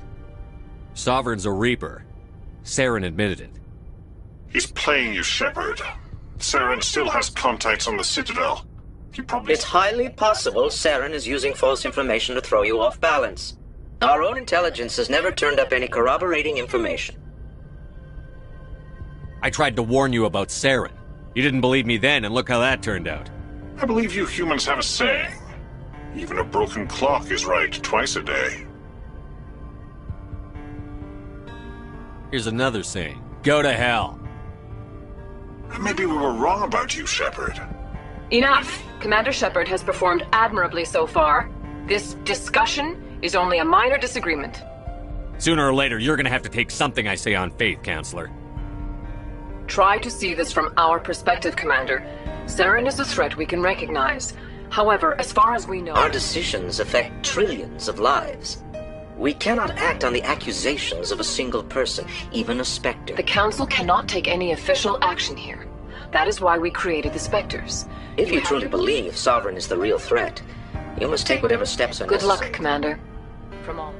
Sovereign's a Reaper. Saren admitted it. He's playing you, Shepard. Saren still has contacts on the Citadel. It's highly possible Saren is using false information to throw you off balance. Our own intelligence has never turned up any corroborating information. I tried to warn you about Saren. You didn't believe me then, and look how that turned out. I believe you humans have a saying. Even a broken clock is right twice a day. Here's another saying. Go to hell. Maybe we were wrong about you, Shepard. Enough! Commander Shepard has performed admirably so far. This discussion is only a minor disagreement. Sooner or later, you're gonna have to take something I say on faith, Counselor. Try to see this from our perspective, Commander. Saren is a threat we can recognize. However, as far as we know... Our decisions affect trillions of lives. We cannot act on the accusations of a single person, even a Spectre. The Council cannot take any official action here. That is why we created the Spectres. If you truly believe Sovereign is the real threat, you must take whatever steps are necessary. Good luck, Commander. From all.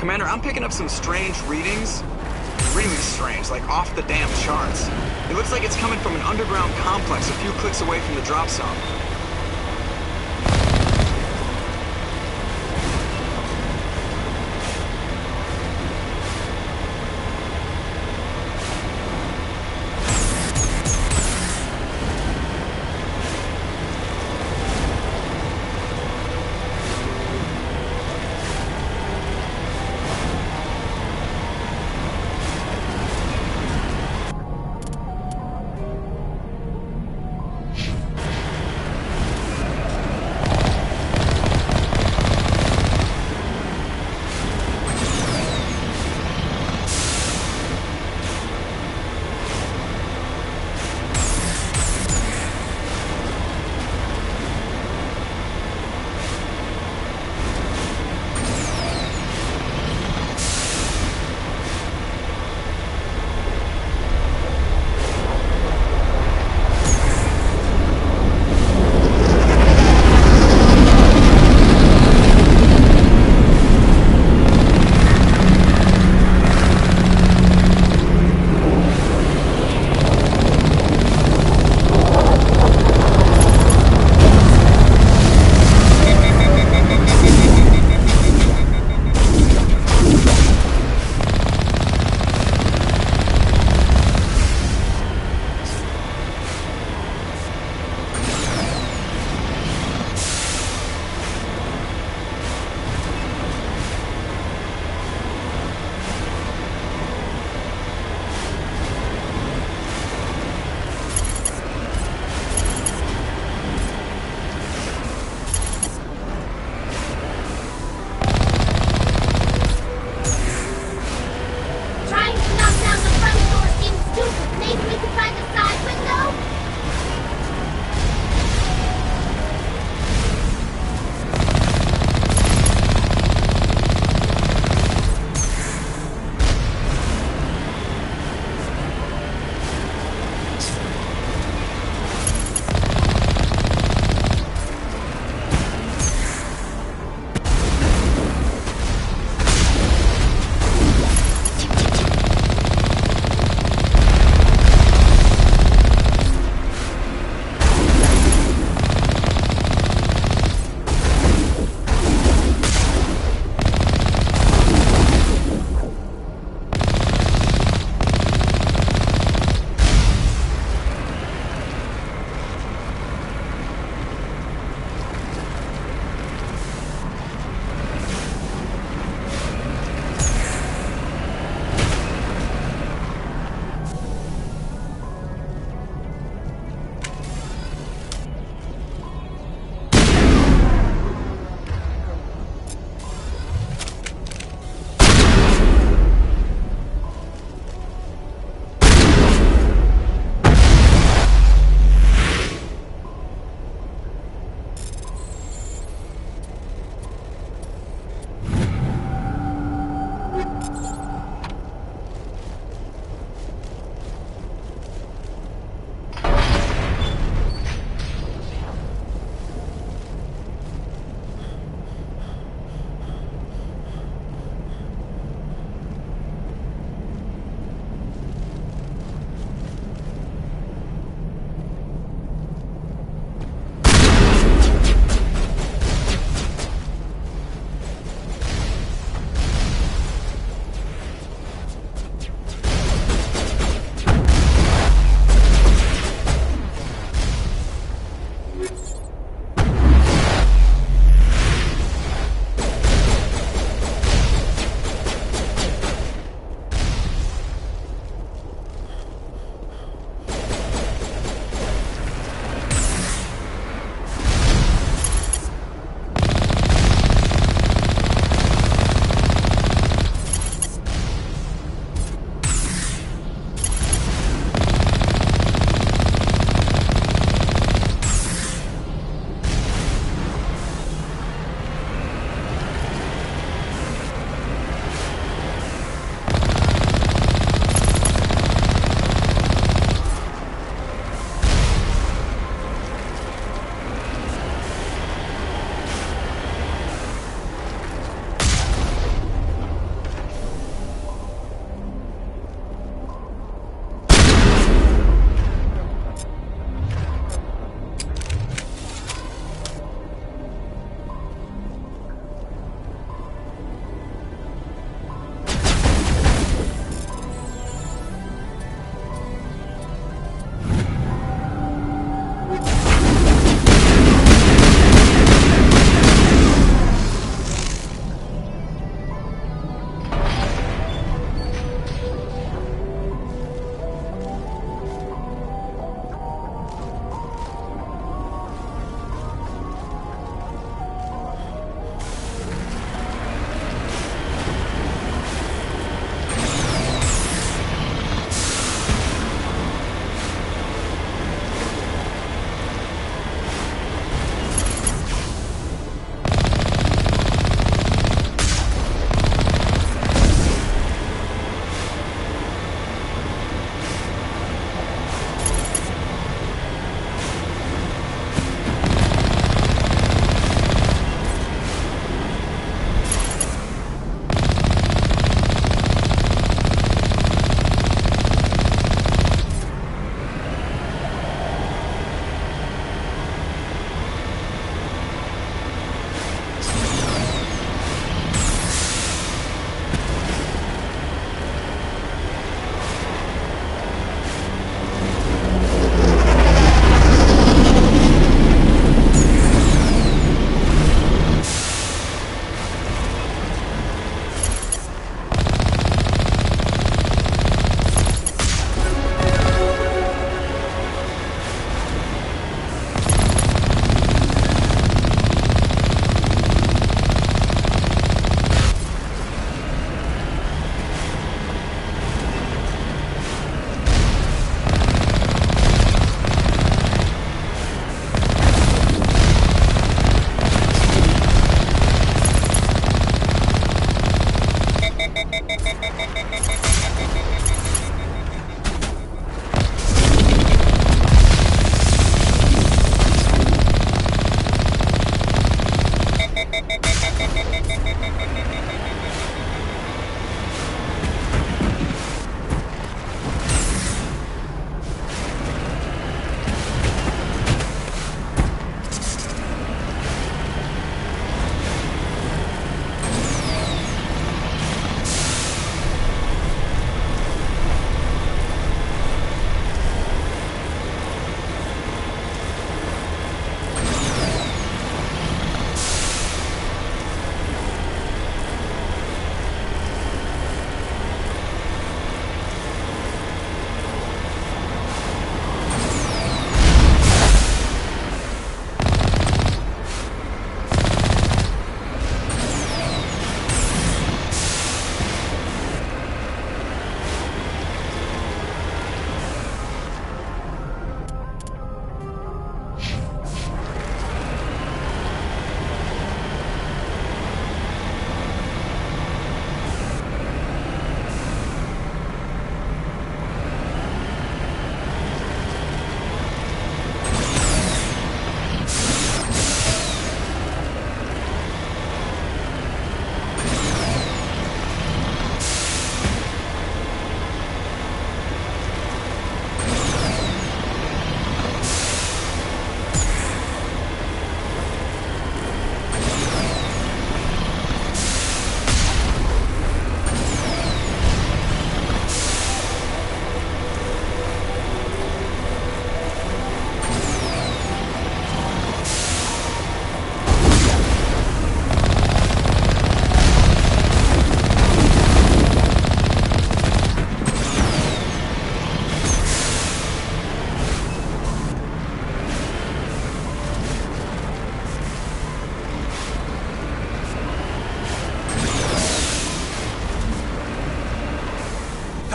Commander, I'm picking up some strange readings. Really strange, like off the damn charts. It looks like it's coming from an underground complex a few clicks away from the drop zone.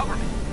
government.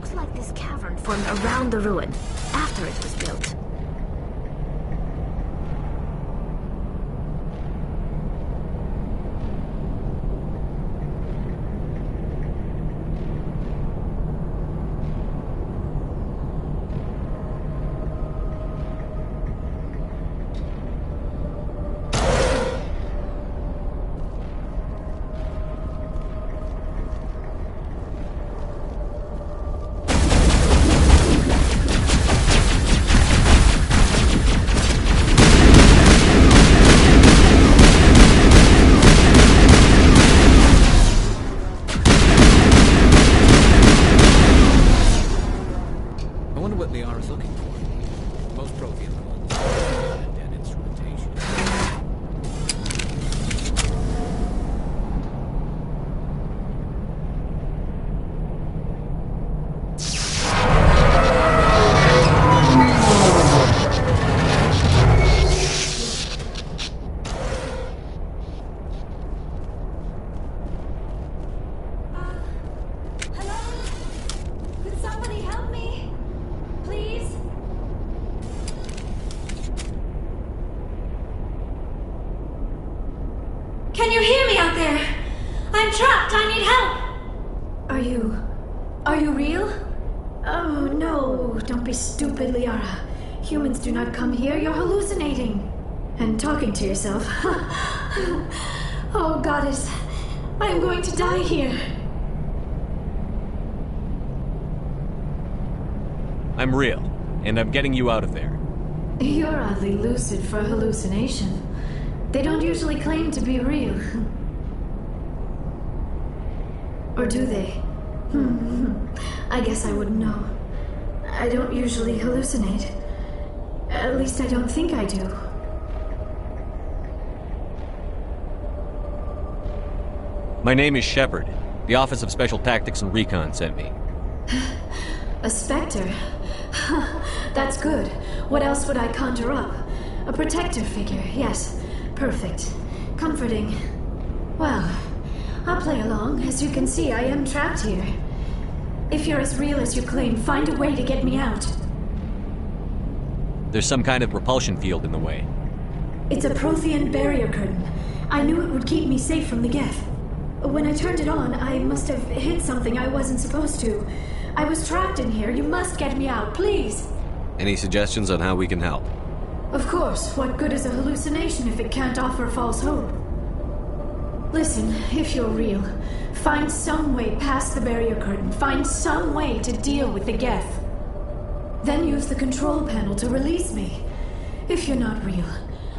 looks like this cavern formed around the ruin, after it was built. Can you hear me out there? I'm trapped. I need help. Are you real? Oh, no. Don't be stupid, Liara. Humans do not come here. You're hallucinating. And talking to yourself. Oh, Goddess. I am going to die here. I'm real, and I'm getting you out of there. You're oddly lucid for a hallucination. They don't usually claim to be real. Or do they? I guess I wouldn't know. I don't usually hallucinate. At least I don't think I do. My name is Shepard. The Office of Special Tactics and Recon sent me. A Spectre? That's good. What else would I conjure up? A protector figure, yes. Perfect. Comforting. Well, I'll play along. As you can see, I am trapped here. If you're as real as you claim, find a way to get me out. There's some kind of repulsion field in the way. It's a Prothean barrier curtain. I knew it would keep me safe from the Geth. When I turned it on, I must have hit something I wasn't supposed to. I was trapped in here. You must get me out, please. Any suggestions on how we can help? Of course. What good is a hallucination if it can't offer false hope? Listen, if you're real, find some way past the barrier curtain. Find some way to deal with the Geth. Then use the control panel to release me. If you're not real,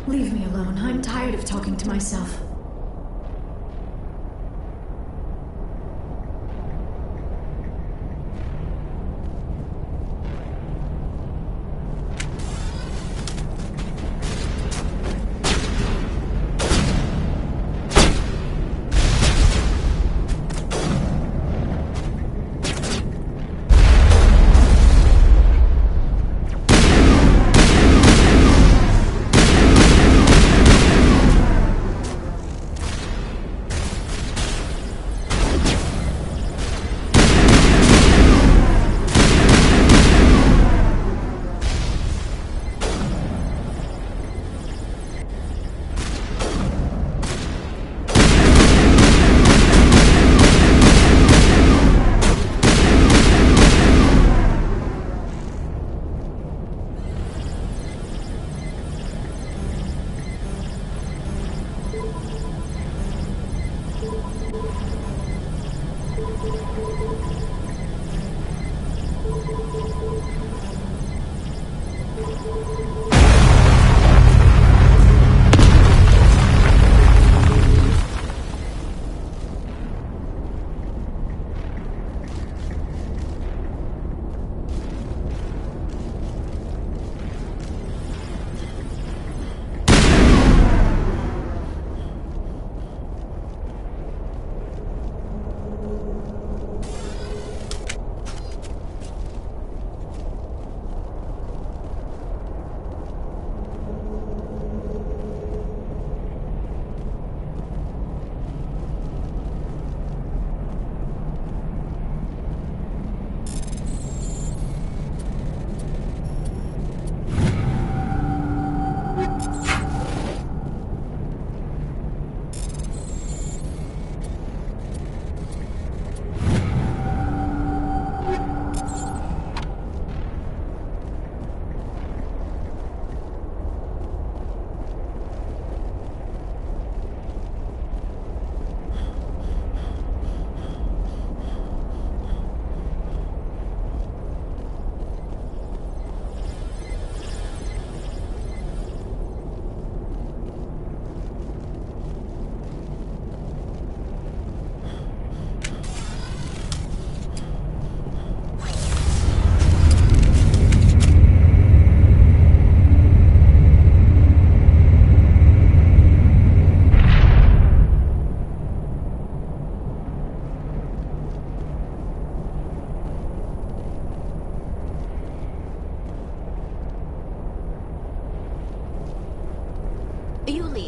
leave me alone. I'm tired of talking to myself.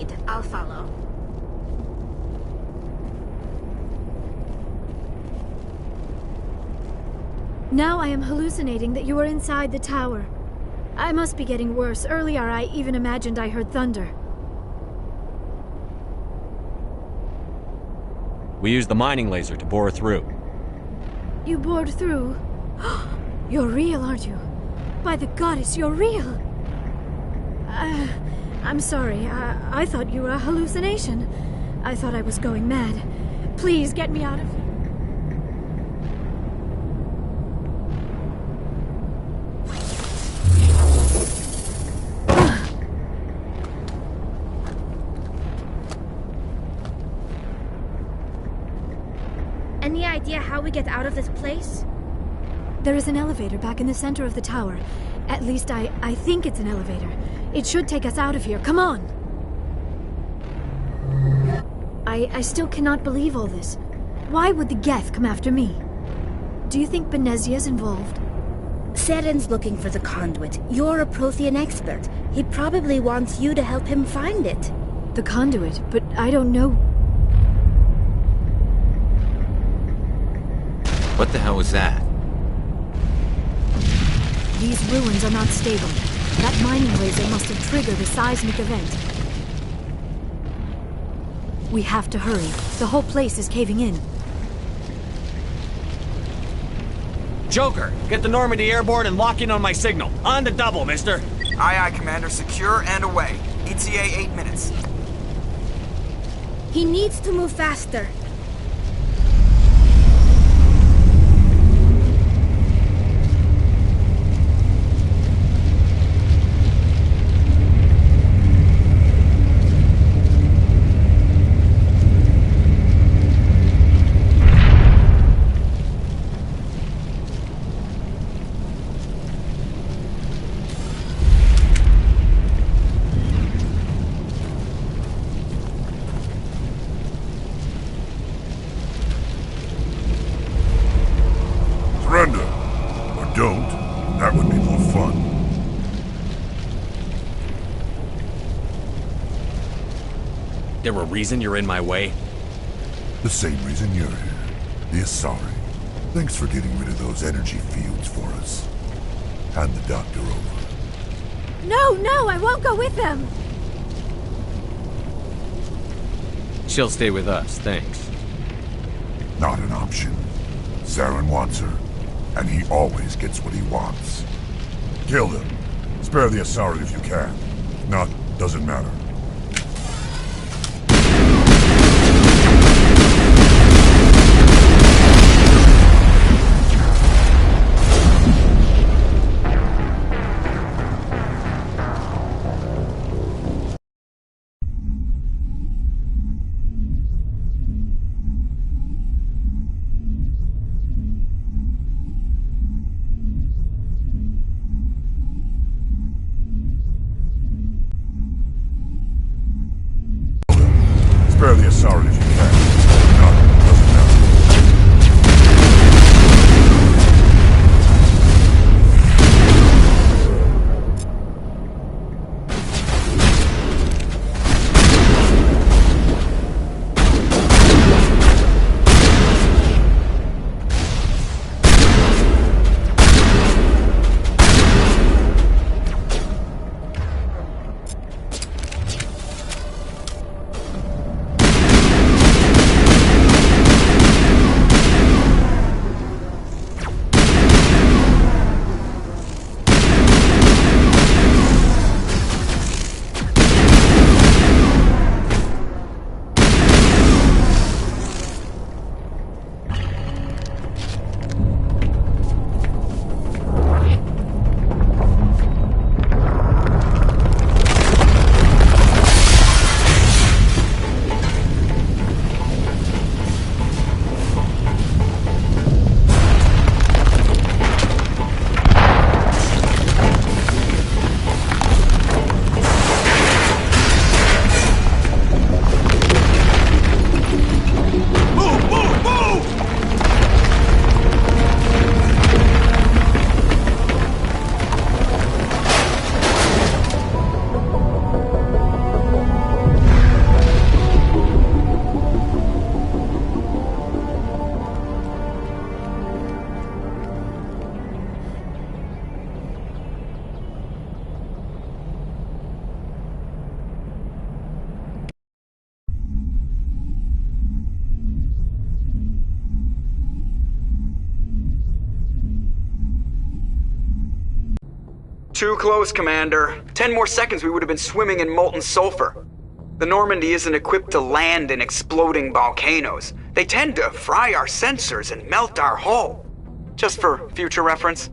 lead. I'll follow. Now I am hallucinating that you are inside the tower. I must be getting worse. Earlier I even imagined I heard thunder. We used the mining laser to bore through. You bored through? You're real, aren't you? By the goddess, you're real! I'm sorry. I thought you were a hallucination. I thought I was going mad. Please, get me out of here. Any idea how we get out of this place? There is an elevator back in the center of the tower. At least I think it's an elevator. It should take us out of here. Come on! I still cannot believe all this. Why would the Geth come after me? Do you think Benezia's involved? Seren's looking for the conduit. You're a Prothean expert. He probably wants you to help him find it. The conduit? But I don't know... What the hell was that? These ruins are not stable. That mining laser must have triggered a seismic event. We have to hurry. The whole place is caving in. Joker, get the Normandy airborne and lock in on my signal. On the double, mister. Aye, aye, Commander. Secure and away. ETA 8 minutes. He needs to move faster. Surrender. Or don't. That would be more fun. There a reason you're in my way? The same reason you're here. The Asari. Thanks for getting rid of those energy fields for us. Hand the doctor over. No, I won't go with them! She'll stay with us, thanks. Not an option. Saren wants her, and he always gets what he wants. Kill them. Spare the Asari if you can. If not, doesn't matter. Too close, Commander. 10 more seconds we would have been swimming in molten sulfur. The Normandy isn't equipped to land in exploding volcanoes. They tend to fry our sensors and melt our hull. Just for future reference.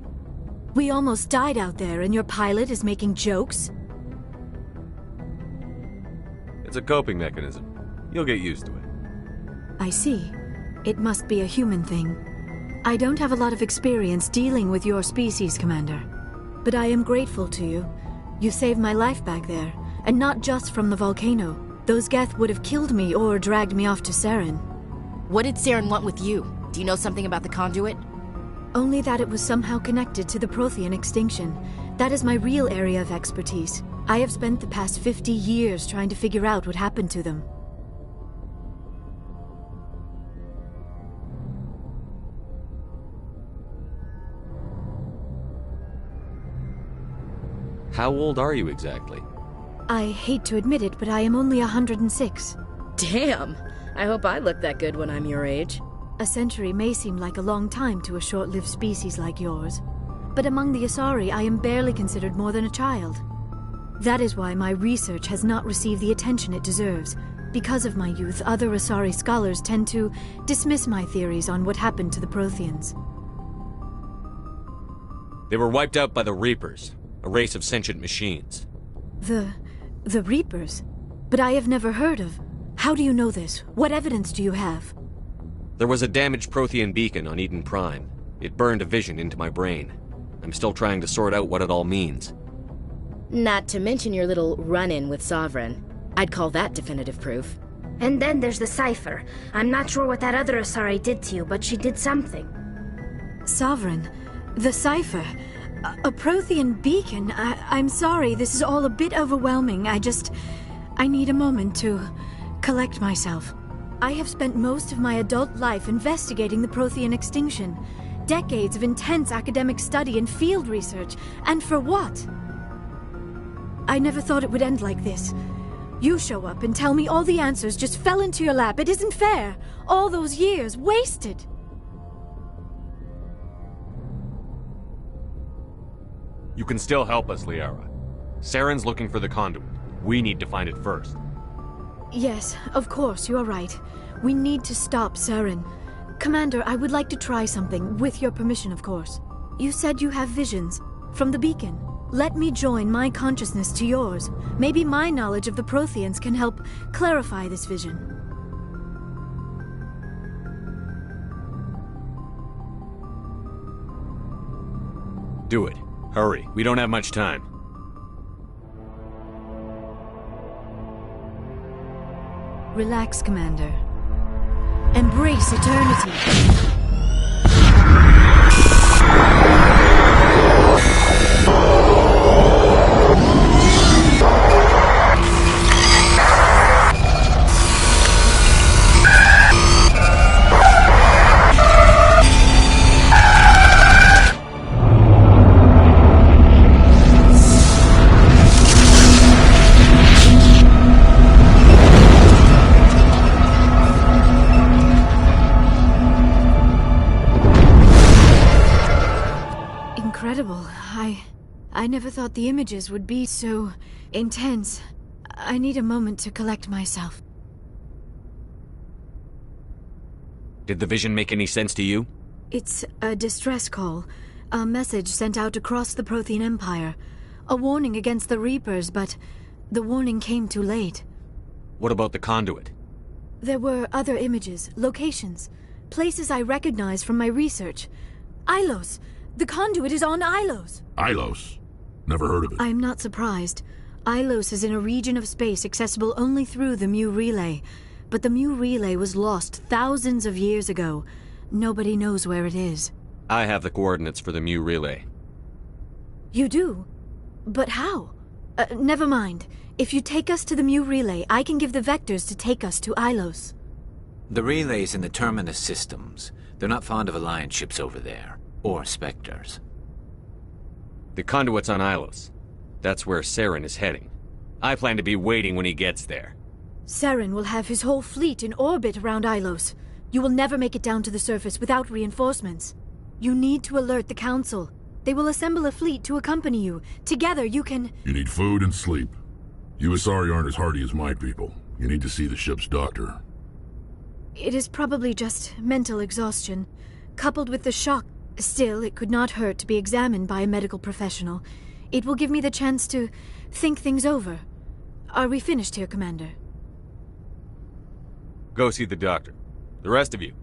We almost died out there, and your pilot is making jokes? It's a coping mechanism. You'll get used to it. I see. It must be a human thing. I don't have a lot of experience dealing with your species, Commander. But I am grateful to you. You saved my life back there, and not just from the volcano. Those Geth would have killed me or dragged me off to Saren. What did Saren want with you? Do you know something about the conduit? Only that it was somehow connected to the Prothean extinction. That is my real area of expertise. I have spent the past 50 years trying to figure out what happened to them. How old are you exactly? I hate to admit it, but I am only 106. Damn! I hope I look that good when I'm your age. A century may seem like a long time to a short-lived species like yours, but among the Asari I am barely considered more than a child. That is why my research has not received the attention it deserves. Because of my youth, other Asari scholars tend to dismiss my theories on what happened to the Protheans. They were wiped out by the Reapers, a race of sentient machines. The Reapers? But I have never heard of. How do you know this? What evidence do you have? There was a damaged Prothean beacon on Eden Prime. It burned a vision into my brain. I'm still trying to sort out what it all means. Not to mention your little run-in with Sovereign. I'd call that definitive proof. And then there's the cipher. I'm not sure what that other Asari did to you, but she did something. Sovereign? The cipher? A Prothean beacon? I'm sorry, this is all a bit overwhelming. I need a moment to collect myself. I have spent most of my adult life investigating the Prothean extinction. Decades of intense academic study and field research. And for what? I never thought it would end like this. You show up and tell me all the answers just fell into your lap. It isn't fair. All those years wasted. You can still help us, Liara. Saren's looking for the conduit. We need to find it first. Yes, of course, you are right. We need to stop Saren. Commander, I would like to try something, with your permission, of course. You said you have visions from the beacon. Let me join my consciousness to yours. Maybe my knowledge of the Protheans can help clarify this vision. Do it. Hurry. We don't have much time. Relax, Commander. Embrace eternity. I never thought the images would be so intense. I need a moment to collect myself. Did the vision make any sense to you? It's a distress call. A message sent out across the Prothean Empire. A warning against the Reapers, but the warning came too late. What about the conduit? There were other images, locations, places I recognized from my research. Ilos! The conduit is on Ilos! Ilos? Never heard of it. I'm not surprised. Ilos is in a region of space accessible only through the Mu Relay. But the Mu Relay was lost thousands of years ago. Nobody knows where it is. I have the coordinates for the Mu Relay. You do? But how? Never mind. If you take us to the Mu Relay, I can give the vectors to take us to Ilos. The relay's in the Terminus systems. They're not fond of Alliance ships over there. Or Spectres. The conduit's on Ilos. That's where Saren is heading. I plan to be waiting when he gets there. Saren will have his whole fleet in orbit around Ilos. You will never make it down to the surface without reinforcements. You need to alert the Council. They will assemble a fleet to accompany you. Together you can... You need food and sleep. You Asari aren't as hardy as my people. You need to see the ship's doctor. It is probably just mental exhaustion, coupled with the shock. Still, it could not hurt to be examined by a medical professional. It will give me the chance to think things over. Are we finished here, Commander? Go see the doctor. The rest of you.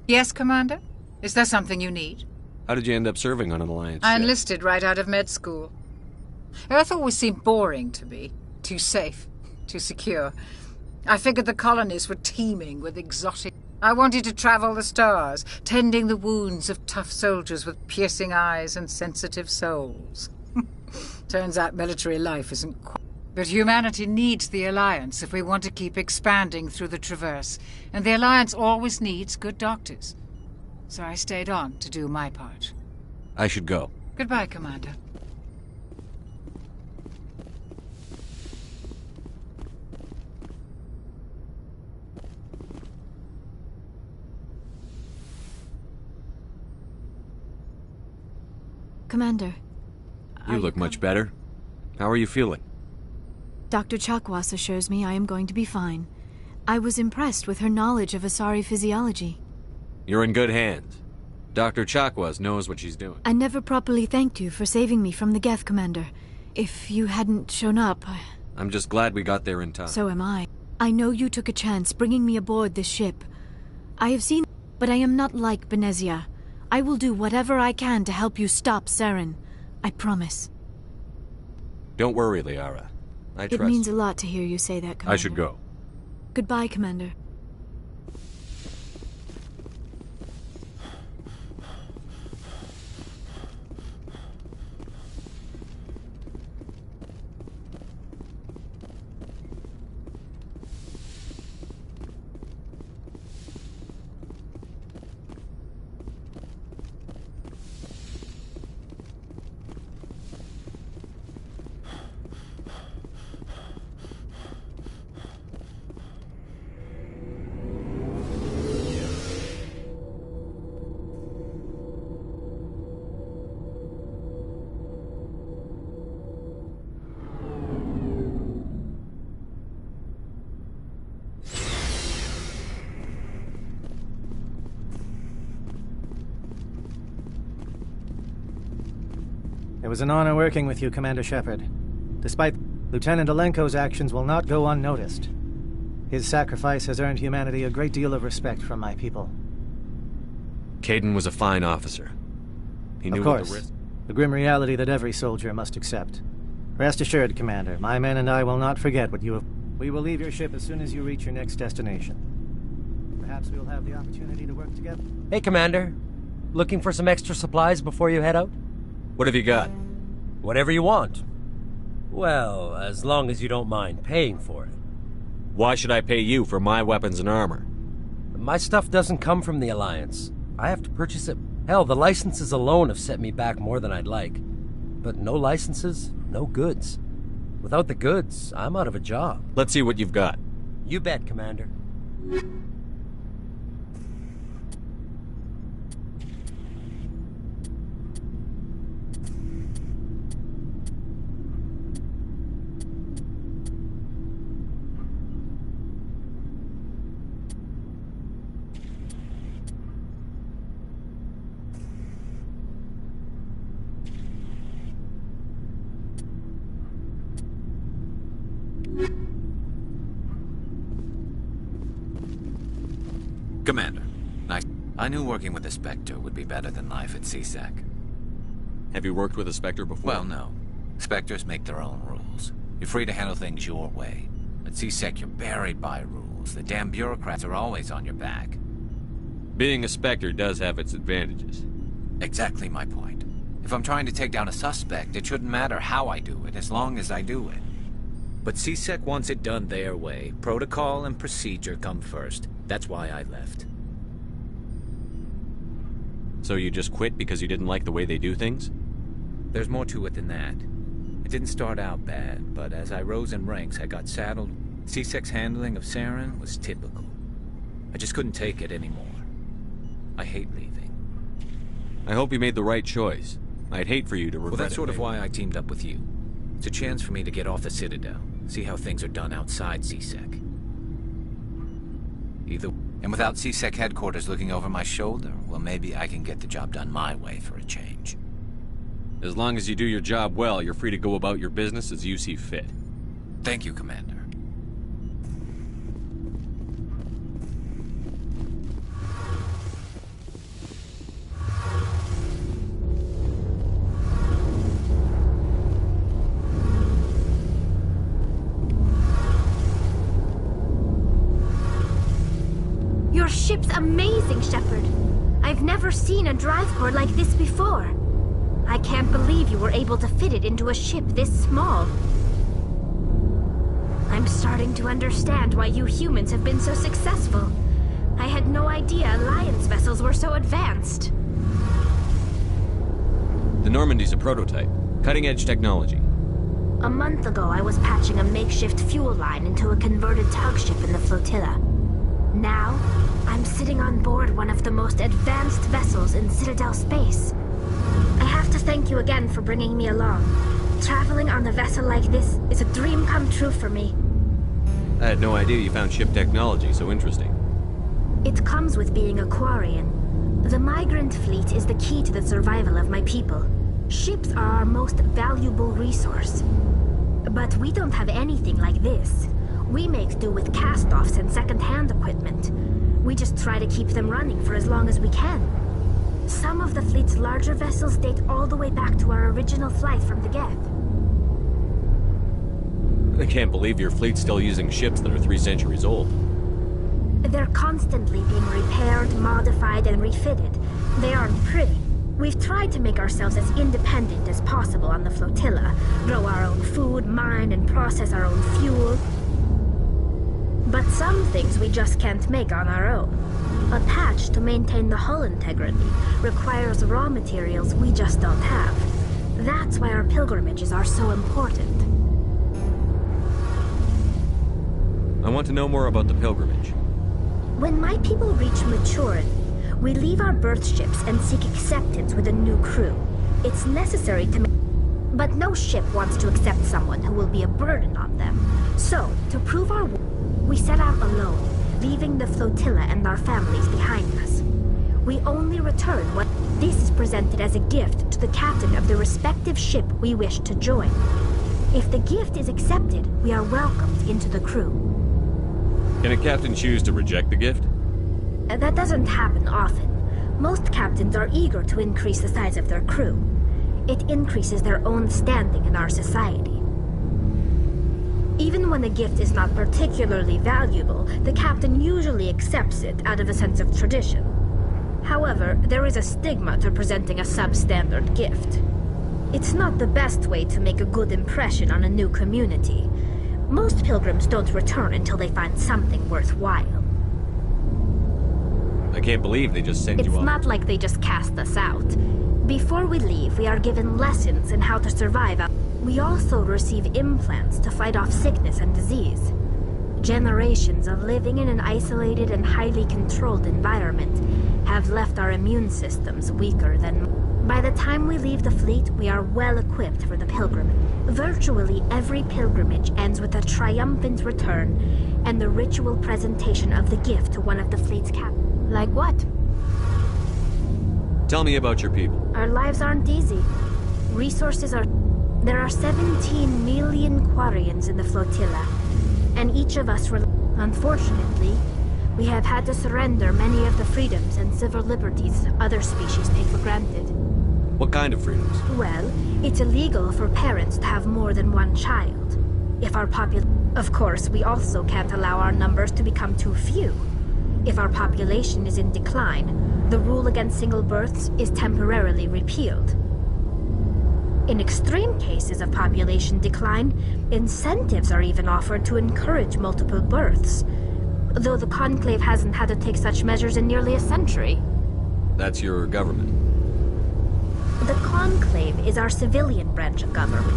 Yes, Commander? Is there something you need? How did you end up serving on an Alliance I ship? enlisted right out of med school. Earth always seemed boring to me. Too safe, too secure. I figured the colonies were teeming with exotic... I wanted to travel the stars, tending the wounds of tough soldiers with piercing eyes and sensitive souls. Turns out military life isn't quite... But humanity needs the Alliance if we want to keep expanding through the Traverse, and the Alliance always needs good doctors. So I stayed on to do my part. I should go. Goodbye, Commander. Commander. You look much better. How are you feeling? Dr. Chakwas assures me I am going to be fine. I was impressed with her knowledge of Asari physiology. You're in good hands. Dr. Chakwas knows what she's doing. I never properly thanked you for saving me from the Geth, Commander. If you hadn't shown up... I'm just glad we got there in time. So am I. I know you took a chance bringing me aboard this ship. I have seen... But I am not like Benezia. I will do whatever I can to help you stop Saren. I promise. Don't worry, Liara. I trust. It means a lot to hear you say that, Commander. I should go. Goodbye, Commander. It was an honor working with you, Commander Shepard. Despite Lieutenant Alenko's actions will not go unnoticed. His sacrifice has earned humanity a great deal of respect from my people. Kaidan was a fine officer. He knew Of what course, the risk... the grim reality that every soldier must accept. Rest assured, Commander, my men and I will not forget what you have... We will leave your ship as soon as you reach your next destination. Perhaps we will have the opportunity to work together. Hey, Commander. Looking for some extra supplies before you head out? What have you got? Whatever you want. Well, as long as you don't mind paying for it. Why should I pay you for my weapons and armor? My stuff doesn't come from the Alliance. I have to purchase it. Hell, the licenses alone have set me back more than I'd like. But no licenses, no goods. Without the goods, I'm out of a job. Let's see what you've got. You bet, Commander. Commander, I knew working with the Spectre would be better than life at CSEC. Have you worked with a Spectre before? Well, no. Spectres make their own rules. You're free to handle things your way. At CSEC, you're buried by rules. The damn bureaucrats are always on your back. Being a Spectre does have its advantages. Exactly my point. If I'm trying to take down a suspect, it shouldn't matter how I do it, as long as I do it. But CSEC wants it done their way. Protocol and procedure come first. That's why I left. So you just quit because you didn't like the way they do things? There's more to it than that. It didn't start out bad, but as I rose in ranks, I got saddled. CSEC's handling of Saren was typical. I just couldn't take it anymore. I hate leaving. I hope you made the right choice. I'd hate for you to regret it. Well, that's sort of why I teamed up with you. It's a chance for me to get off the Citadel, see how things are done outside CSEC. And without CSEC headquarters looking over my shoulder, well, maybe I can get the job done my way for a change. As long as you do your job well, you're free to go about your business as you see fit. Thank you, Commander. Your ship's amazing, Shepard. I've never seen a drive core like this before. I can't believe you were able to fit it into a ship this small. I'm starting to understand why you humans have been so successful. I had no idea Alliance vessels were so advanced. The Normandy's a prototype. Cutting-edge technology. A month ago, I was patching a makeshift fuel line into a converted tug ship in the flotilla. Now, I'm sitting on board one of the most advanced vessels in Citadel space. I have to thank you again for bringing me along. Traveling on a vessel like this is a dream come true for me. I had no idea you found ship technology so interesting. It comes with being a Quarian. The migrant fleet is the key to the survival of my people. Ships are our most valuable resource. But we don't have anything like this. We make do with cast-offs and second-hand equipment. We just try to keep them running for as long as we can. Some of the fleet's larger vessels date all the way back to our original flight from the Geth. I can't believe your fleet's still using ships that are 3 centuries old. They're constantly being repaired, modified, and refitted. They aren't pretty. We've tried to make ourselves as independent as possible on the flotilla, grow our own food, mine and process our own fuel. But some things we just can't make on our own. A patch to maintain the hull integrity requires raw materials we just don't have. That's why our pilgrimages are so important. I want to know more about the pilgrimage. When my people reach maturity, we leave our birth ships and seek acceptance with a new crew. It's necessary to but no ship wants to accept someone who will be a burden on them. So, to prove our we set out alone, leaving the flotilla and our families behind us. We only return what this is presented as a gift to the captain of the respective ship we wish to join. If the gift is accepted, we are welcomed into the crew. Can a captain choose to reject the gift? That doesn't happen often. Most captains are eager to increase the size of their crew. It increases their own standing in our society. Even when the gift is not particularly valuable, the captain usually accepts it out of a sense of tradition. However, there is a stigma to presenting a substandard gift. It's not the best way to make a good impression on a new community. Most pilgrims don't return until they find something worthwhile. I can't believe they just sent you off. It's not like they just cast us out. Before we leave, we are given lessons in how to survive. We also receive implants to fight off sickness and disease. Generations of living in an isolated and highly controlled environment have left our immune systems weaker than... By the time we leave the fleet, we are well equipped for the pilgrimage. Virtually every pilgrimage ends with a triumphant return and the ritual presentation of the gift to one of the fleet's captains. Like what? Tell me about your people. Our lives aren't easy. Resources are... There are 17 million Quarians in the flotilla, and each of us... Unfortunately, we have had to surrender many of the freedoms and civil liberties other species take for granted. What kind of freedoms? Well, it's illegal for parents to have more than one child. If our Of course, we also can't allow our numbers to become too few. If our population is in decline, the rule against single births is temporarily repealed. In extreme cases of population decline, incentives are even offered to encourage multiple births, though the Conclave hasn't had to take such measures in nearly a century. That's your government. The Conclave is our civilian branch of government.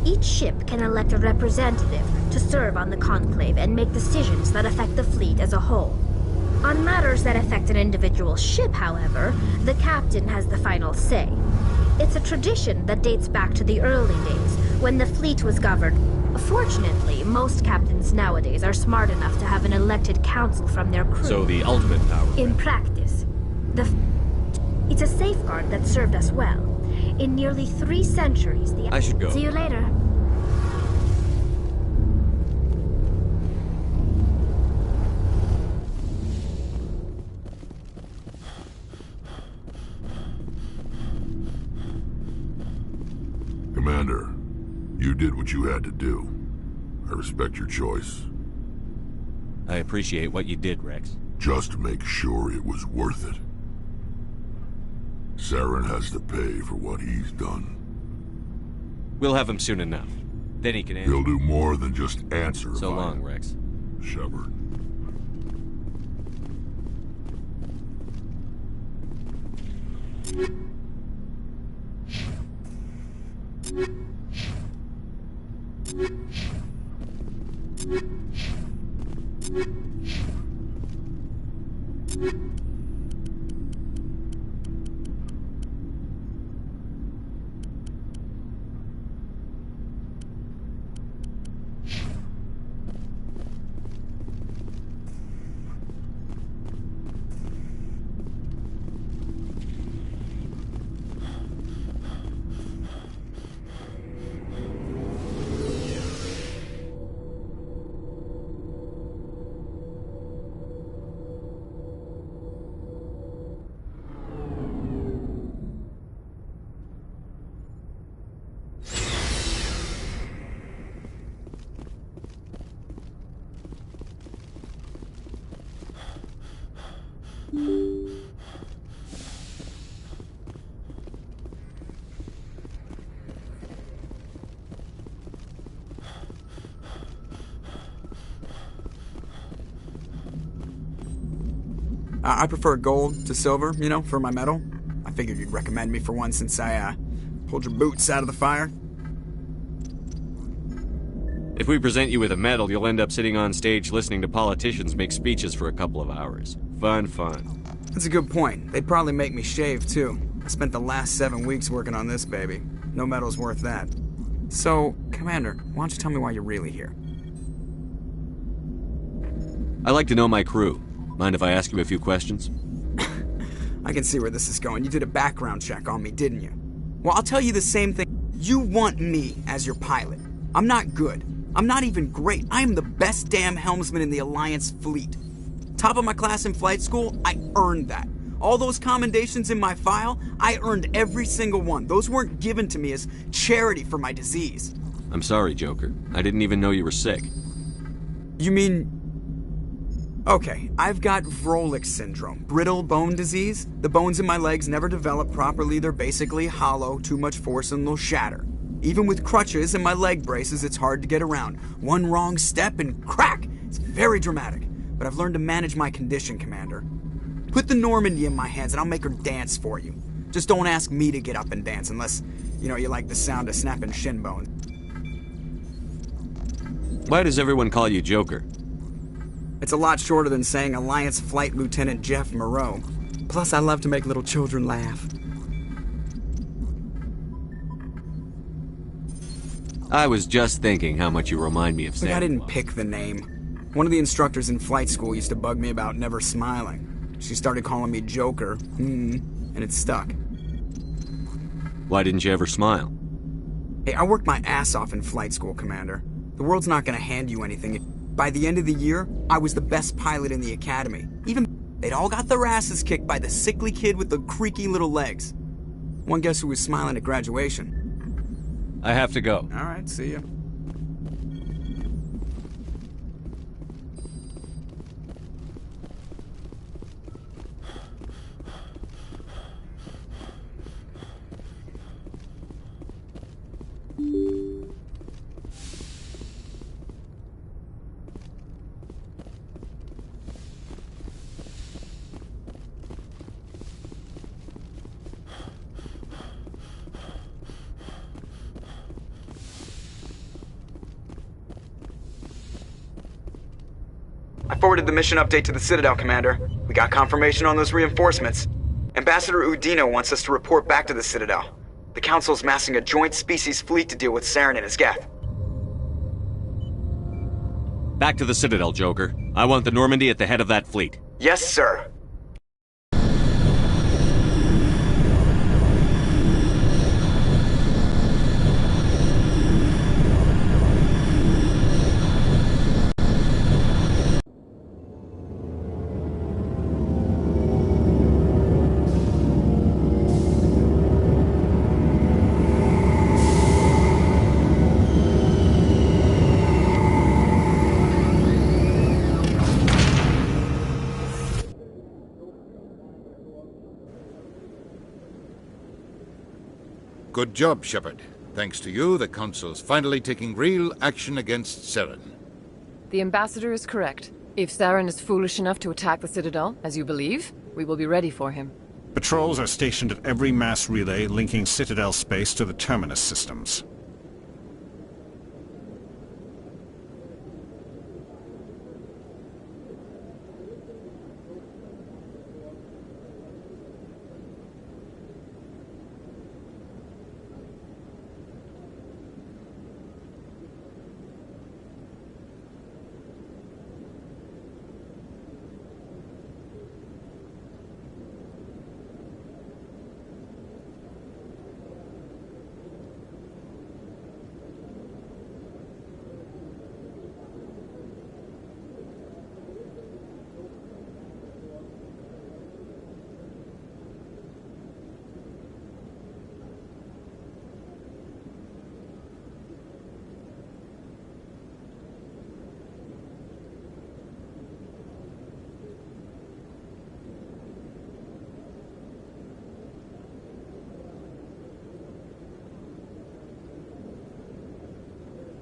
Each ship can elect a representative to serve on the Conclave and make decisions that affect the fleet as a whole. On matters that affect an individual ship, however, the captain has the final say. It's a tradition that dates back to the early days, when the fleet was governed. Fortunately, most captains nowadays are smart enough to have an elected council from their crew. So the ultimate power. In practice, it's a safeguard that served us well. In nearly 3 centuries, I should go. See you later. Commander, you did what you had to do. I respect your choice. I appreciate what you did, Rex. Just make sure it was worth it. Saren has to pay for what he's done. We'll have him soon enough. Then he can answer. He'll do more than just answer. So long, Rex. Shepard. I prefer gold to silver, you know, for my medal. I figured you'd recommend me for one since I, pulled your boots out of the fire. If we present you with a medal, you'll end up sitting on stage listening to politicians make speeches for a couple of hours. Fun. That's a good point. They'd probably make me shave, too. I spent the last 7 weeks working on this baby. No medal's worth that. So, Commander, why don't you tell me why you're really here? I like to know my crew. Mind if I ask you a few questions? I can see where this is going. You did a background check on me, didn't you? Well, I'll tell you the same thing. You want me as your pilot. I'm not good. I'm not even great. I am the best damn helmsman in the Alliance fleet. Top of my class in flight school, I earned that. All those commendations in my file, I earned every single one. Those weren't given to me as charity for my disease. I'm sorry, Joker. I didn't even know you were sick. You mean... Okay, I've got Vrolik syndrome, brittle bone disease. The bones in my legs never develop properly. They're basically hollow, too much force and they'll shatter. Even with crutches and my leg braces, it's hard to get around. One wrong step and crack! It's very dramatic. But I've learned to manage my condition, Commander. Put the Normandy in my hands and I'll make her dance for you. Just don't ask me to get up and dance unless, you like the sound of snapping shin bones. Why does everyone call you Joker? It's a lot shorter than saying Alliance Flight Lieutenant Jeff Moreau. Plus, I love to make little children laugh. I was just thinking how much you remind me of Look, Sam. I didn't pick the name. One of the instructors in flight school used to bug me about never smiling. She started calling me Joker, and it stuck. Why didn't you ever smile? Hey, I worked my ass off in flight school, Commander. The world's not gonna hand you anything. By the end of the year, I was the best pilot in the academy. Even they'd all got their asses kicked by the sickly kid with the creaky little legs. One guess who was smiling at graduation? I have to go. All right, see ya. I forwarded the mission update to the Citadel, Commander. We got confirmation on those reinforcements. Ambassador Udino wants us to report back to the Citadel. The Council's massing a joint species fleet to deal with Saren and his Geth. Back to the Citadel, Joker. I want the Normandy at the head of that fleet. Yes, sir. Good job, Shepard. Thanks to you, the Council's finally taking real action against Saren. The Ambassador is correct. If Saren is foolish enough to attack the Citadel, as you believe, we will be ready for him. Patrols are stationed at every mass relay linking Citadel space to the Terminus systems.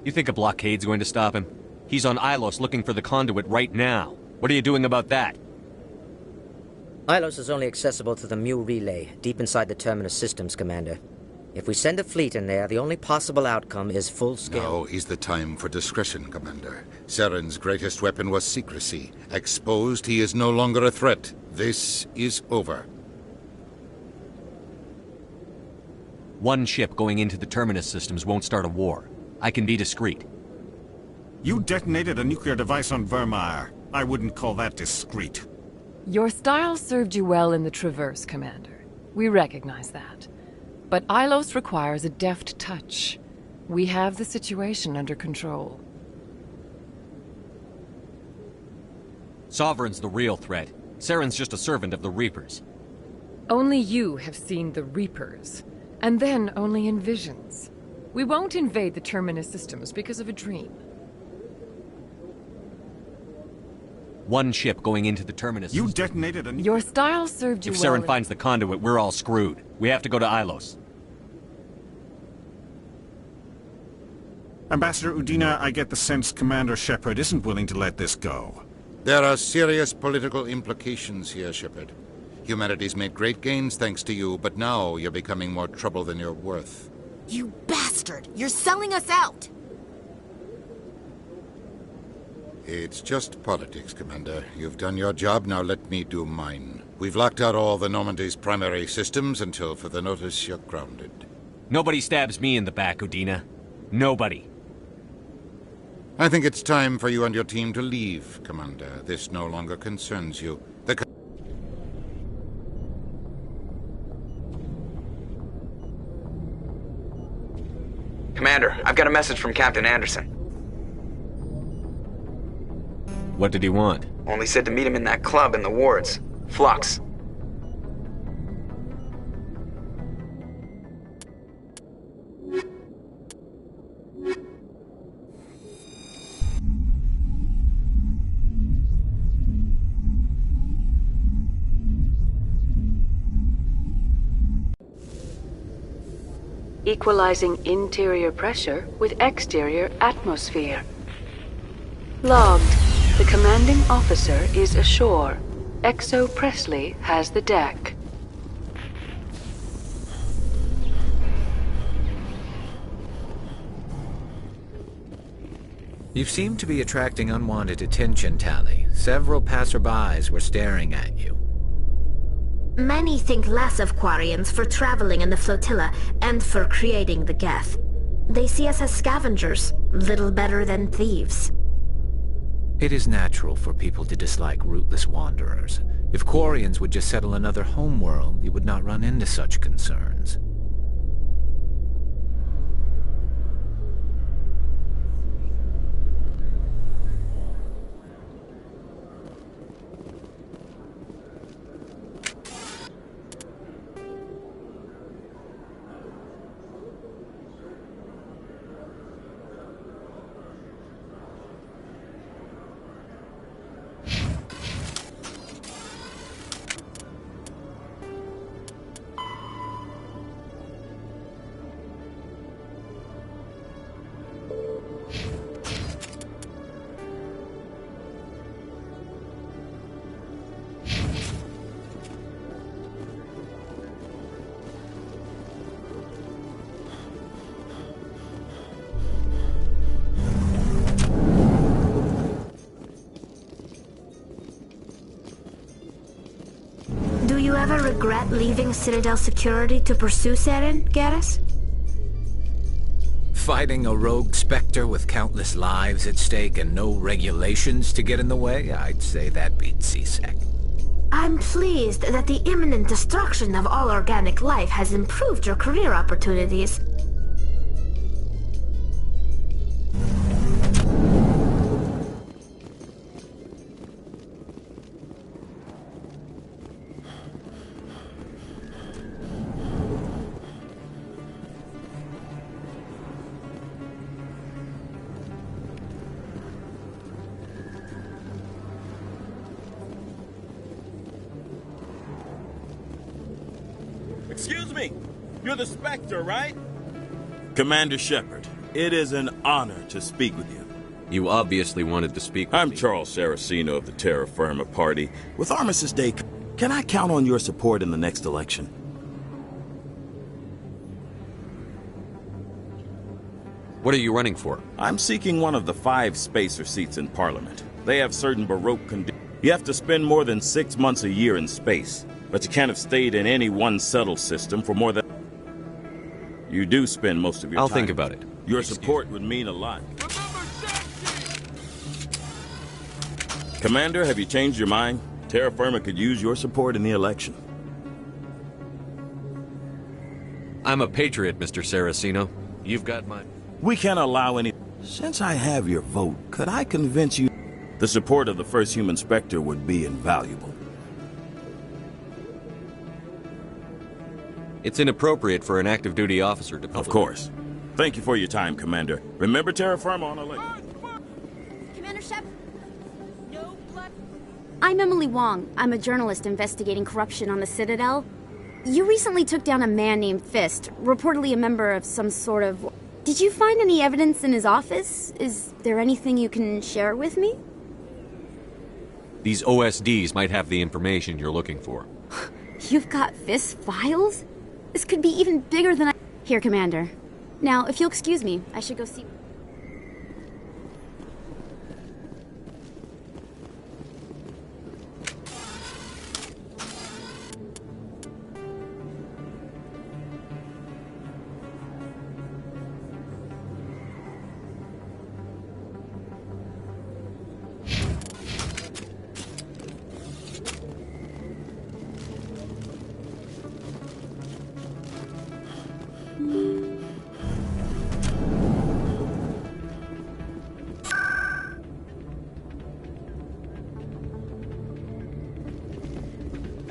You think a blockade's going to stop him? He's on Ilos looking for the conduit right now. What are you doing about that? Ilos is only accessible to the Mu relay, deep inside the Terminus systems, Commander. If we send a fleet in there, the only possible outcome is full-scale... Now is the time for discretion, Commander. Saren's greatest weapon was secrecy. Exposed, he is no longer a threat. This is over. One ship going into the Terminus systems won't start a war. I can be discreet. You detonated a nuclear device on Vermeer. I wouldn't call that discreet. Your style served you well in the Traverse, Commander. We recognize that. But Ilos requires a deft touch. We have the situation under control. Sovereign's the real threat. Saren's just a servant of the Reapers. Only you have seen the Reapers, and then only in visions. We won't invade the Terminus systems because of a dream. One ship going into the Terminus. You detonated a... Your style served you If well. Saren finds the conduit, we're all screwed. We have to go to Ilos. Ambassador Udina, I get the sense Commander Shepard isn't willing to let this go. There are serious political implications here, Shepard. Humanity's made great gains thanks to you, but now you're becoming more trouble than you're worth. You bastard! You're selling us out! It's just politics, Commander. You've done your job, now let me do mine. We've locked out all the Normandy's primary systems until further notice you're grounded. Nobody stabs me in the back, Udina. Nobody. I think it's time for you and your team to leave, Commander. This no longer concerns you. Commander, I've got a message from Captain Anderson. What did he want? Only said to meet him in that club in the wards. Flux. Equalizing interior pressure with exterior atmosphere. Logged. The commanding officer is ashore. Exo Presley has the deck. You seem to be attracting unwanted attention, Tali. Several passerbys were staring at you. Many think less of Quarians for traveling in the flotilla and for creating the Geth. They see us as scavengers, little better than thieves. It is natural for people to dislike rootless wanderers. If Quarians would just settle another homeworld, you would not run into such concerns. Do you ever regret leaving Citadel security to pursue Saren, Garrus? Fighting a rogue Spectre with countless lives at stake and no regulations to get in the way? I'd say that beats C-Sec. I'm pleased that the imminent destruction of all organic life has improved your career opportunities. Excuse me, you're the Spectre, right? Commander Shepard, it is an honor to speak with you. You obviously wanted to speak with I'm me. Charles Saraceno of the Terra Firma Party. With Armistice Day, can I count on your support in the next election? What are you running for? I'm seeking one of the 5 spacer seats in Parliament. They have certain Baroque conditions. You have to spend more than 6 months a year in space, but you can't have stayed in any one settled system for more than... You do spend most of your I'll time. think about it. Your support would mean a lot. Commander, have you changed your mind? Terra Firma could use your support in the election. I'm a patriot, Mr. Saraceno. You've got my... We can't allow any... Since I have your vote, could I convince you... The support of the first human Spectre would be invaluable. It's inappropriate for an active duty officer to... Of course. Thank you for your time, Commander. Remember terra firma on a lake. Commander Shep? I'm Emily Wong. I'm a journalist investigating corruption on the Citadel. You recently took down a man named Fist, reportedly a member of some sort of... Did you find any evidence in his office? Is there anything you can share with me? These OSDs might have the information you're looking for. You've got Fist's files? This could be even bigger than I... Here, Commander. Now, if you'll excuse me, I should go see...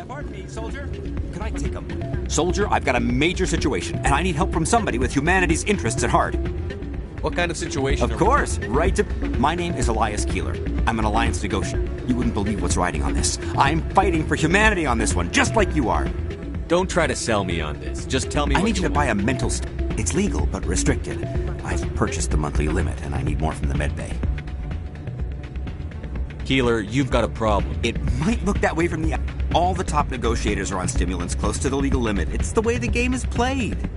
Pardon me, soldier. Could I take him? Soldier, I've got a major situation, and I need help from somebody with humanity's interests at heart. What kind of situation? Of course, right to... My name is Elias Keeler. I'm an Alliance negotiator. You wouldn't believe what's riding on this. I'm fighting for humanity on this one, just like you are. Don't try to sell me on this. Just tell me I need you to buy a mental... It's legal, but restricted. I've purchased the monthly limit, and I need more from the medbay. Keeler, you've got a problem. It might look that way from the... All the top negotiators are on stimulants close to the legal limit. It's the way the game is played.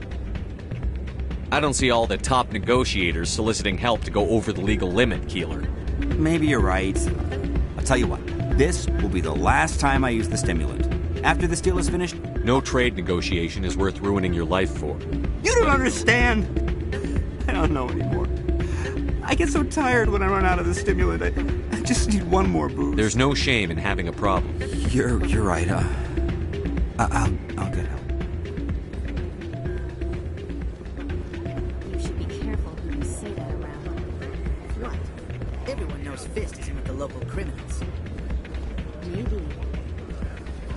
I don't see all the top negotiators soliciting help to go over the legal limit, Keeler. Maybe you're right. I'll tell you what. This will be the last time I use the stimulant. After this deal is finished... No trade negotiation is worth ruining your life for. You don't understand! I don't know anymore. I get so tired when I run out of the stimulant. I just need one more boost. There's no shame in having a problem. You're right. I'll get help. You should be careful who you say that around. What? Everyone knows Fist is in with the local criminals. Maybe.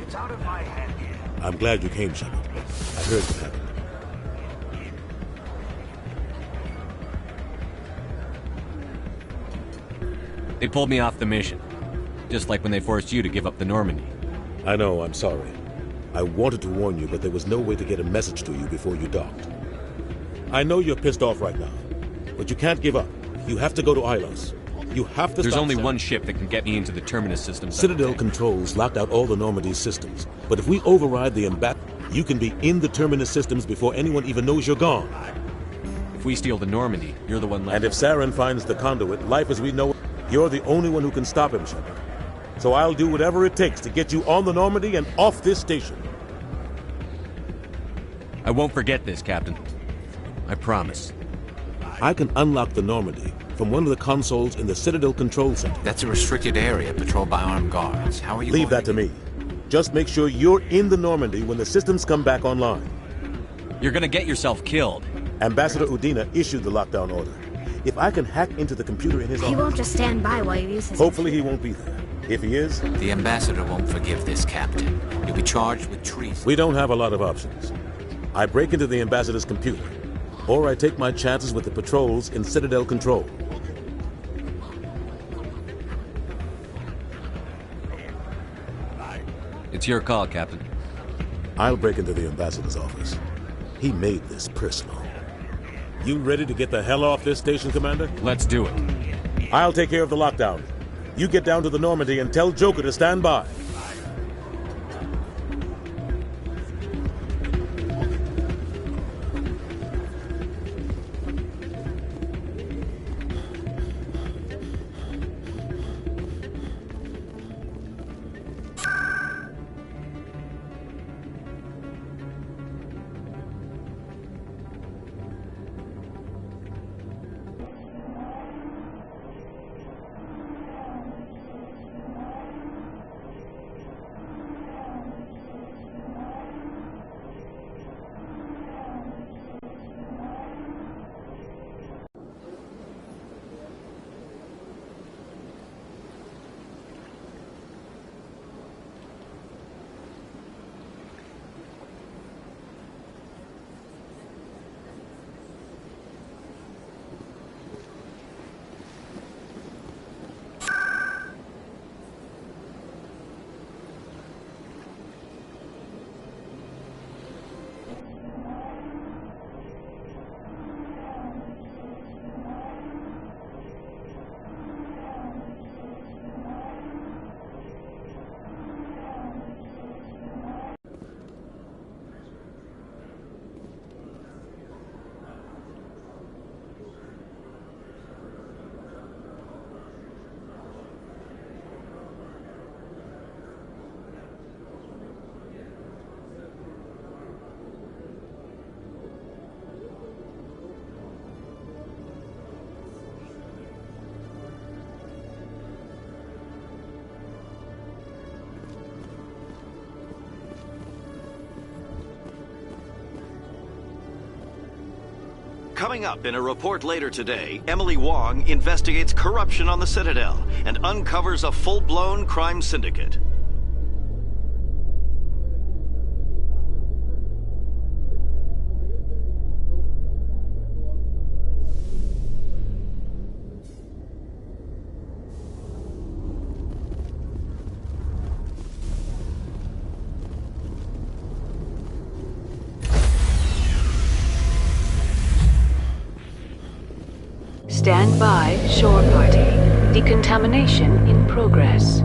It's out of my hand. I'm glad you came, Shepard. I heard what happened. They pulled me off the mission. Just like when they forced you to give up the Normandy. I know, I'm sorry. I wanted to warn you, but there was no way to get a message to you before you docked. I know you're pissed off right now, but you can't give up. You have to go to Ilos. You have to There's stop only one ship that can get me into the Terminus system. Citadel controls locked out all the Normandy's systems. But if we override the you can be in the Terminus systems before anyone even knows you're gone. If we steal the Normandy, you're the one left. And if Saren finds the conduit, life as we know it, you're the only one who can stop him, Shepard. So I'll do whatever it takes to get you on the Normandy and off this station. I won't forget this, Captain. I promise. I can unlock the Normandy from one of the consoles in the Citadel Control Center. That's a restricted area patrolled by armed guards. How are you Leave that to me. Just make sure you're in the Normandy when the systems come back online. You're gonna get yourself killed. Ambassador Udina issued the lockdown order. If I can hack into the computer in his office... He won't just stand by while you use his... Hopefully he won't be there. If he is... The Ambassador won't forgive this, Captain. You'll be charged with treason. We don't have a lot of options. I break into the Ambassador's computer, or I take my chances with the patrols in Citadel Control. It's your call, Captain. I'll break into the Ambassador's office. He made this personal. You ready to get the hell off this station, Commander? Let's do it. I'll take care of the lockdown. You get down to the Normandy and tell Joker to stand by. Coming up in a report later today, Emily Wong investigates corruption on the Citadel and uncovers a full-blown crime syndicate. Stand by, shore party. Decontamination in progress.